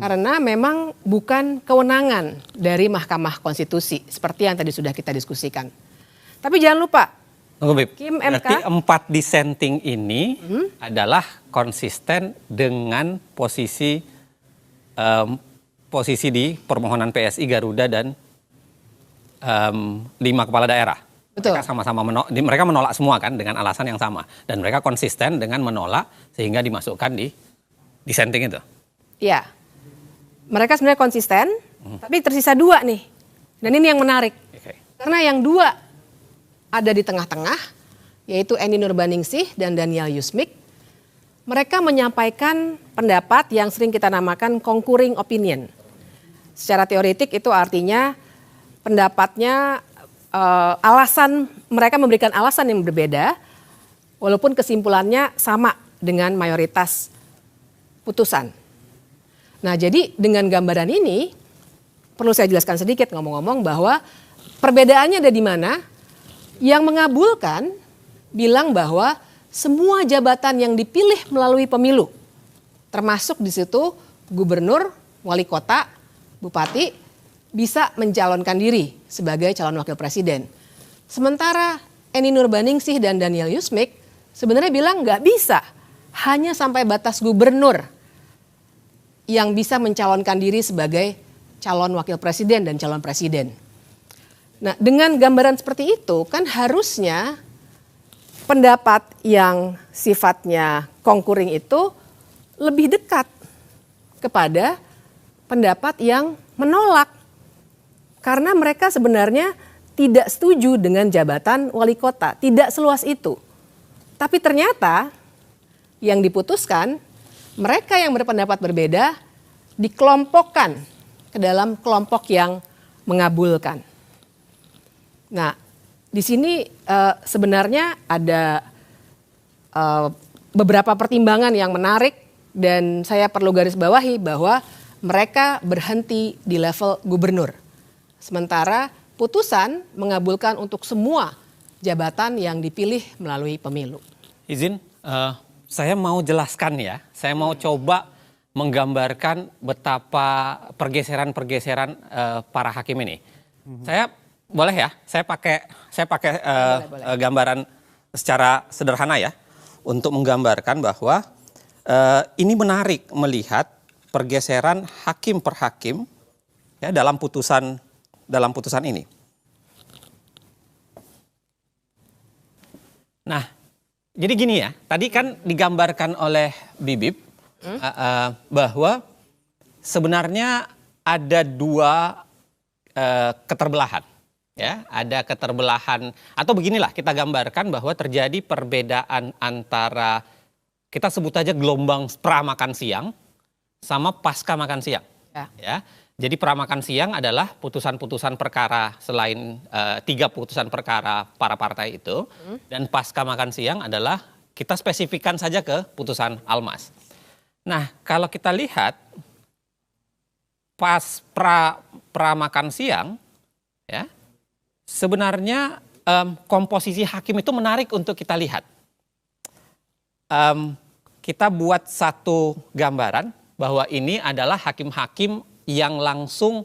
karena memang bukan kewenangan dari Mahkamah Konstitusi seperti yang tadi sudah kita diskusikan. Tapi jangan lupa, Kim MK. Berarti 4 dissenting ini adalah konsisten dengan posisi di permohonan PSI, Garuda dan 5 kepala daerah. Betul. Mereka sama-sama mereka menolak semua kan dengan alasan yang sama dan mereka konsisten dengan menolak sehingga dimasukkan di dissenting itu. Iya, mereka sebenarnya konsisten, tapi tersisa 2 nih, dan ini yang menarik. Karena yang 2 ada di tengah-tengah, yaitu Eni Nurbaningsih dan Daniel Yusmik. Mereka menyampaikan pendapat yang sering kita namakan concurring opinion. Secara teoretik itu artinya pendapatnya alasan mereka memberikan alasan yang berbeda walaupun kesimpulannya sama dengan mayoritas putusan. Nah, jadi dengan gambaran ini perlu saya jelaskan sedikit ngomong-ngomong bahwa perbedaannya ada di mana. Yang mengabulkan bilang bahwa semua jabatan yang dipilih melalui pemilu termasuk di situ gubernur, wali kota, bupati bisa mencalonkan diri sebagai calon wakil presiden. Sementara Eni Nurbaningsih dan Daniel Yusmik sebenarnya bilang nggak bisa, hanya sampai batas gubernur yang bisa mencalonkan diri sebagai calon wakil presiden dan calon presiden. Nah, dengan gambaran seperti itu kan harusnya pendapat yang sifatnya concurring itu lebih dekat kepada pendapat yang menolak. Karena mereka sebenarnya tidak setuju dengan jabatan wali kota, tidak seluas itu. Tapi ternyata yang diputuskan, mereka yang berpendapat berbeda dikelompokkan ke dalam kelompok yang mengabulkan. Nah, di sini sebenarnya ada beberapa pertimbangan yang menarik dan saya perlu garis bawahi bahwa mereka berhenti di level gubernur. Sementara putusan mengabulkan untuk semua jabatan yang dipilih melalui pemilu. Izin, Saya mau jelaskan ya, saya mau coba menggambarkan betapa pergeseran-pergeseran para hakim ini. Saya boleh ya, saya pakai gambaran secara sederhana ya, untuk menggambarkan bahwa ini menarik melihat pergeseran hakim per hakim ya dalam putusan ini. Nah, jadi gini ya, tadi kan digambarkan oleh Bibip bahwa sebenarnya ada dua keterbelahan. Ya, ada keterbelahan, atau beginilah kita gambarkan bahwa terjadi perbedaan antara, kita sebut aja gelombang pra-makan siang sama pasca makan siang. Ya. Jadi pra-makan siang adalah putusan-putusan perkara selain 3 putusan perkara para partai itu. Dan pasca makan siang adalah kita spesifikkan saja ke putusan Almas. Nah, kalau kita lihat pas pra-makan siang, ya sebenarnya komposisi hakim itu menarik untuk kita lihat. Kita buat satu gambaran bahwa ini adalah hakim-hakim yang langsung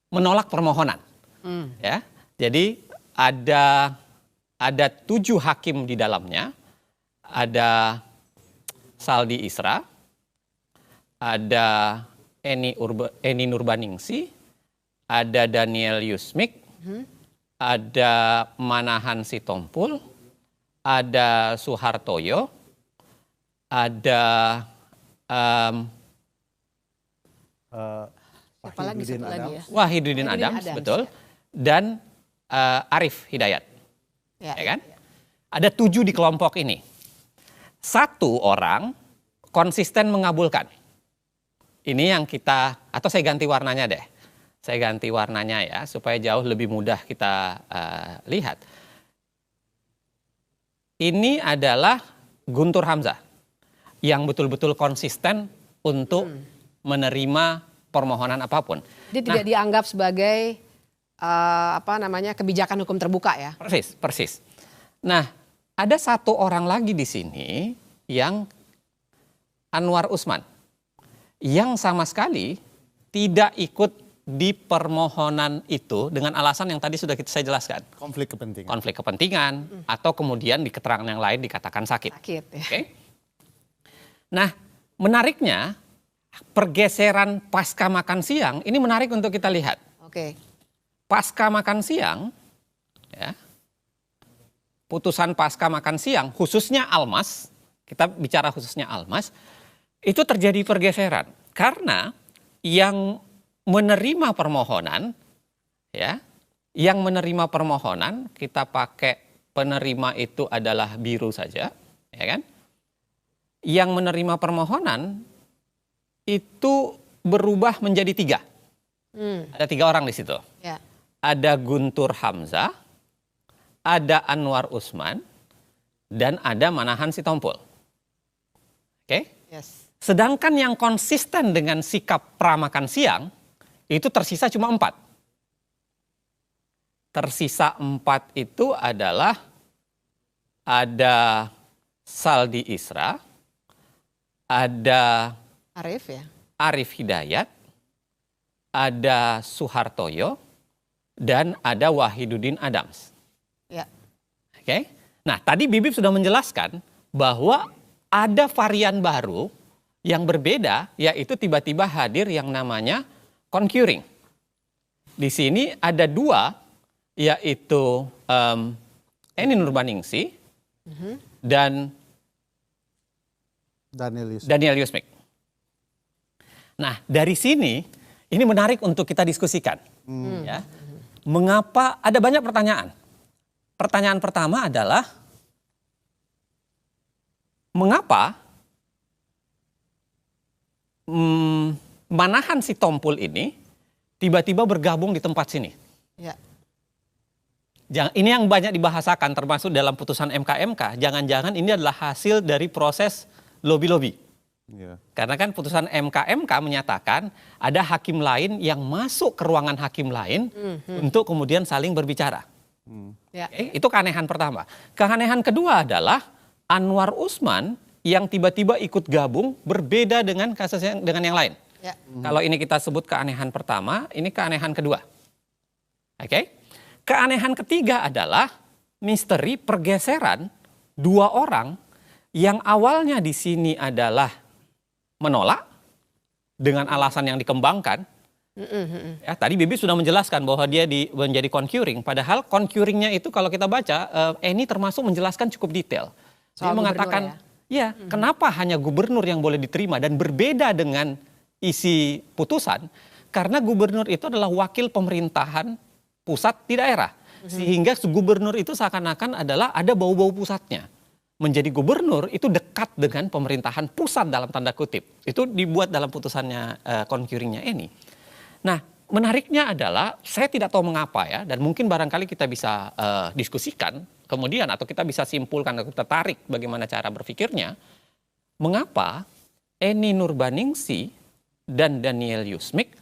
menolak permohonan. Ya, jadi ada 7 hakim di dalamnya. Ada Saldi Isra, ada Eni Nurbaningsi, ada Daniel Yusmik, ada Manahan Sitompul, ada Suhartoyo, ada Wahidudin Adams, betul, dan Arif Hidayat, ya kan? Ada 7 di kelompok ini. 1 orang konsisten mengabulkan. Ini yang kita, atau saya ganti warnanya deh. Saya ganti warnanya ya, supaya jauh lebih mudah kita lihat. Ini adalah Guntur Hamzah, yang betul-betul konsisten untuk menerima permohonan apapun. Dia tidak dianggap sebagai kebijakan hukum terbuka ya. Persis. Nah, ada 1 orang lagi di sini yang Anwar Usman, yang sama sekali tidak ikut di permohonan itu dengan alasan yang tadi sudah saya jelaskan. Konflik kepentingan atau kemudian di keterangan yang lain dikatakan sakit. Ya. Okay? Nah, menariknya pergeseran pasca makan siang ini menarik untuk kita lihat. Oke. Pasca makan siang, ya, putusan pasca makan siang, khususnya Almas, kita bicara khususnya Almas, itu terjadi pergeseran karena yang menerima permohonan, ya, yang menerima permohonan kita pakai penerima itu adalah biru saja, ya kan? Yang menerima permohonan itu berubah menjadi 3. Ada 3 orang di situ. Ya. Ada Guntur Hamzah, ada Anwar Usman, dan ada Manahan Sitompul. Oke? Yes. Sedangkan yang konsisten dengan sikap pra-makan siang itu tersisa cuma 4. Tersisa 4 itu adalah ada Saldi Isra, ada Arif Hidayat, ada Suhartoyo, dan ada Wahidudin Adams. Ya. Oke. Nah, tadi Bibip sudah menjelaskan bahwa ada varian baru yang berbeda, yaitu tiba-tiba hadir yang namanya concurring. Di sini ada 2, yaitu Eni Nurbaningsi dan Daniel Yusmik. Nah, dari sini ini menarik untuk kita diskusikan. Ya. Mengapa ada banyak pertanyaan? Pertanyaan pertama adalah mengapa Manahan Sitompul ini tiba-tiba bergabung di tempat sini? Ya. Ini yang banyak dibahasakan termasuk dalam putusan MK-MK. Jangan-jangan ini adalah hasil dari proses lobby-lobby. Yeah. Karena kan putusan MK-MK menyatakan ada hakim lain yang masuk ke ruangan hakim lain untuk kemudian saling berbicara. Ya. Itu keanehan pertama. Keanehan kedua adalah Anwar Usman yang tiba-tiba ikut gabung berbeda dengan kasusnya dengan yang lain. Ya. Kalau ini kita sebut keanehan pertama, ini keanehan kedua. Oke? Keanehan ketiga adalah misteri pergeseran dua orang yang awalnya di sini adalah menolak dengan alasan yang dikembangkan. Ya, tadi Bibi sudah menjelaskan bahwa dia menjadi concurring. Padahal concurringnya itu kalau kita baca, ini termasuk menjelaskan cukup detail. Dia mengatakan, kenapa hanya gubernur yang boleh diterima dan berbeda dengan isi putusan? Karena gubernur itu adalah wakil pemerintahan pusat di daerah. Sehingga gubernur itu seakan-akan adalah ada bau-bau pusatnya. Menjadi gubernur itu dekat dengan pemerintahan pusat dalam tanda kutip. Itu dibuat dalam putusannya concurringnya ini. Nah, menariknya adalah saya tidak tahu mengapa ya, dan mungkin barangkali kita bisa diskusikan kemudian atau kita bisa simpulkan atau kita tarik bagaimana cara berpikirnya. Mengapa Eni Nurbaningsi dan Daniel Yusmik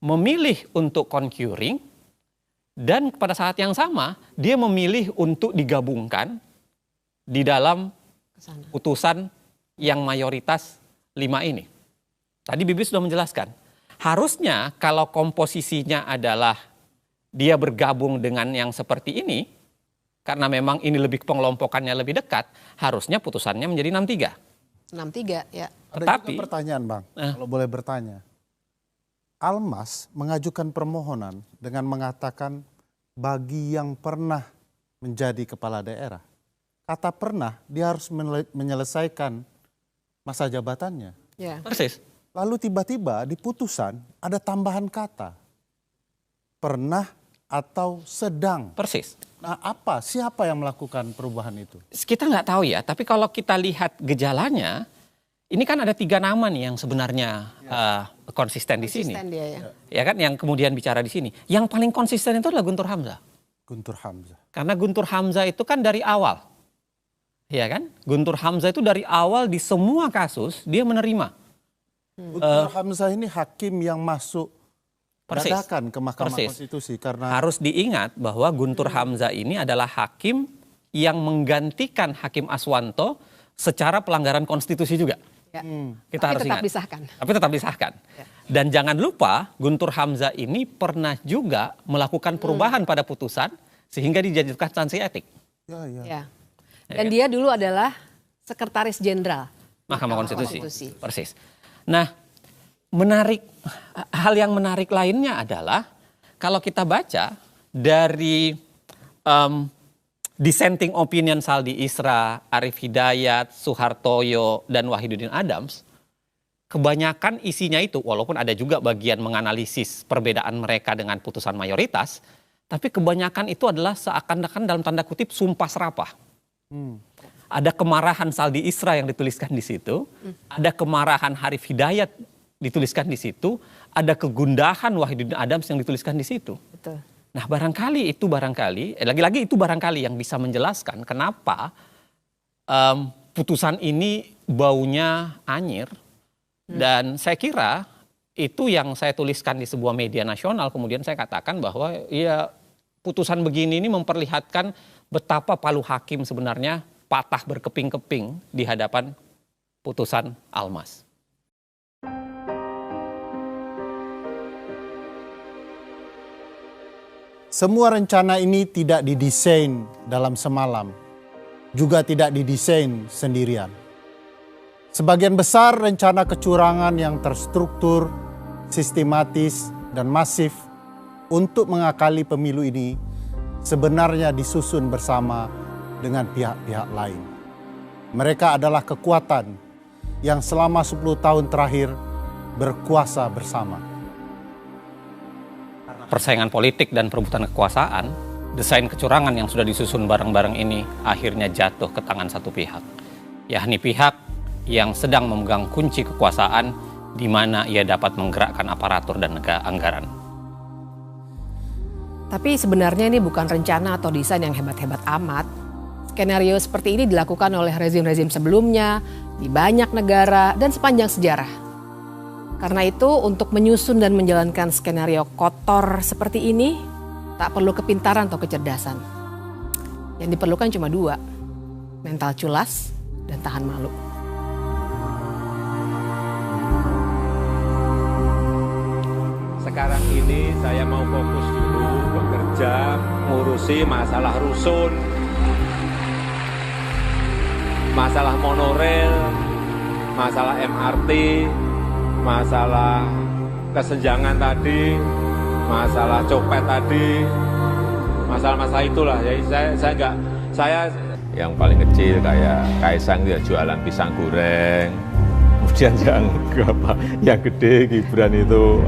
memilih untuk concurring dan pada saat yang sama dia memilih untuk digabungkan di dalam putusan yang mayoritas 5 ini. Tadi Bibi sudah menjelaskan. Harusnya kalau komposisinya adalah dia bergabung dengan yang seperti ini, karena memang ini lebih pengelompokannya lebih dekat, harusnya putusannya menjadi 6-3. 6-3, ya. Ada juga pertanyaan, Bang, kalau boleh bertanya. Almas mengajukan permohonan dengan mengatakan bagi yang pernah menjadi kepala daerah. Kata pernah, dia harus menyelesaikan masa jabatannya. Ya. Persis. Lalu tiba-tiba di putusan ada tambahan kata. Pernah atau sedang. Persis. Nah siapa yang melakukan perubahan itu? Kita nggak tahu ya, tapi kalau kita lihat gejalanya, ini kan ada 3 nama nih yang sebenarnya konsisten di sini. Dia, ya kan, yang kemudian bicara di sini. Yang paling konsisten itu adalah Guntur Hamzah. Guntur Hamzah. Karena Guntur Hamzah itu kan dari awal. Ya kan? Guntur Hamzah itu dari awal di semua kasus dia menerima. Guntur Hamzah ini hakim yang masuk dadakan ke Mahkamah Konstitusi karena harus diingat bahwa Guntur Hamzah ini adalah hakim yang menggantikan Hakim Aswanto secara pelanggaran konstitusi juga. Ya. Kita harus tetap ingat. disahkan. Tapi tetap disahkan. Ya. Dan jangan lupa Guntur Hamzah ini pernah juga melakukan perubahan pada putusan sehingga dijatuhkan sanksi etik. Ya. Dan dia dulu adalah Sekretaris Jenderal Mahkamah Konstitusi. Persis. Nah, hal yang menarik lainnya adalah kalau kita baca dari dissenting opinion Saldi Isra, Arif Hidayat, Suhartoyo, dan Wahidudin Adams, kebanyakan isinya itu, walaupun ada juga bagian menganalisis perbedaan mereka dengan putusan mayoritas, tapi kebanyakan itu adalah seakan-akan dalam tanda kutip sumpah serapah. Ada kemarahan Saldi Isra yang dituliskan di situ, ada kemarahan Arif Hidayat dituliskan di situ, ada kegundahan Wahidudin Adams yang dituliskan di situ. Betul. Nah barangkali lagi-lagi itu barangkali yang bisa menjelaskan kenapa putusan ini baunya anyir. Dan saya kira itu yang saya tuliskan di sebuah media nasional, kemudian saya katakan bahwa ya putusan begini ini memperlihatkan betapa palu hakim sebenarnya patah berkeping-keping di hadapan putusan Almas. Semua rencana ini tidak didesain dalam semalam, juga tidak didesain sendirian. Sebagian besar rencana kecurangan yang terstruktur, sistematis, dan masif untuk mengakali pemilu ini sebenarnya disusun bersama dengan pihak-pihak lain. Mereka adalah kekuatan yang selama 10 tahun terakhir berkuasa bersama. Persaingan politik dan perebutan kekuasaan, desain kecurangan yang sudah disusun bareng-bareng ini akhirnya jatuh ke tangan satu pihak, yakni pihak yang sedang memegang kunci kekuasaan di mana ia dapat menggerakkan aparatur dan anggaran. Tapi sebenarnya ini bukan rencana atau desain yang hebat-hebat amat. Skenario seperti ini dilakukan oleh rezim-rezim sebelumnya, di banyak negara, dan sepanjang sejarah. Karena itu untuk menyusun dan menjalankan skenario kotor seperti ini, tak perlu kepintaran atau kecerdasan. Yang diperlukan cuma 2, mental culas dan tahan malu. Sekarang ini saya mau fokus dulu bekerja, ngurusi masalah rusun, masalah monorail, masalah MRT, masalah kesenjangan tadi, masalah copet tadi, masalah-masalah itulah. Jadi saya yang paling kecil kayak Kaisang dia jualan pisang goreng. Kemudian yang gede Gibran itu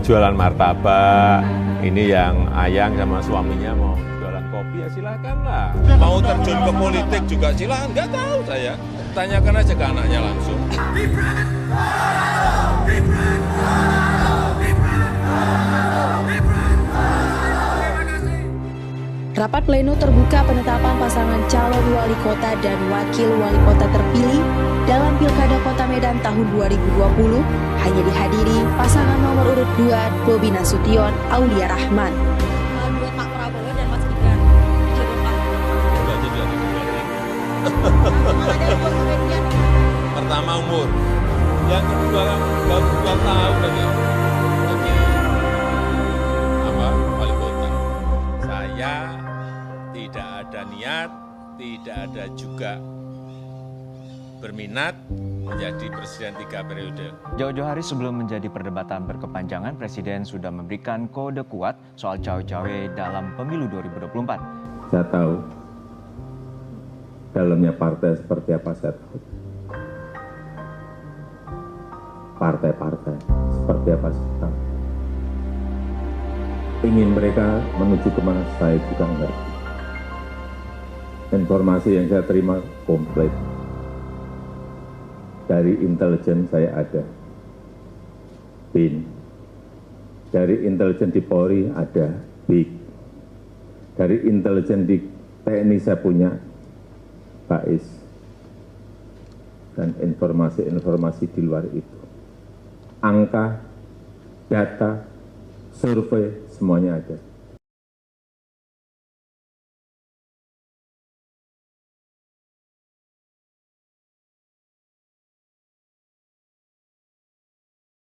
jualan martabak. Ini yang Ayang sama suaminya mau jualan kopi, ya silakanlah. Mau terjun ke politik juga silakan, nggak tahu saya. Tanyakan aja ke anaknya langsung. Rapat pleno terbuka penetapan pasangan calon wali kota dan wakil wali kota terpilih dalam Pilkada Kota Medan tahun 2020 hanya dihadiri pasangan nomor urut 2 Bobi Nasution, Aulia Rahman. Buat Pak Prabowo dan Mas Gibran, Pertama umur, yang kedua baru 2 tahun aja. Wali kota. Saya tidak ada niat, tidak ada juga berminat menjadi presiden 3 periode. Jauh-jauh hari sebelum menjadi perdebatan berkepanjangan, Presiden sudah memberikan kode kuat soal cawe-cawe dalam pemilu 2024. Saya tahu dalamnya partai seperti apa, saya tahu. Partai-partai seperti apa, saya tahu. Ingin mereka menuju kemana, saya juga ngerti. Informasi yang saya terima komplit. Dari intelijen saya ada, BIN. Dari intelijen di Polri ada, BIK. Dari intelijen di TNI saya punya, BAIS. Dan informasi-informasi di luar itu. Angka, data, survei, semuanya ada.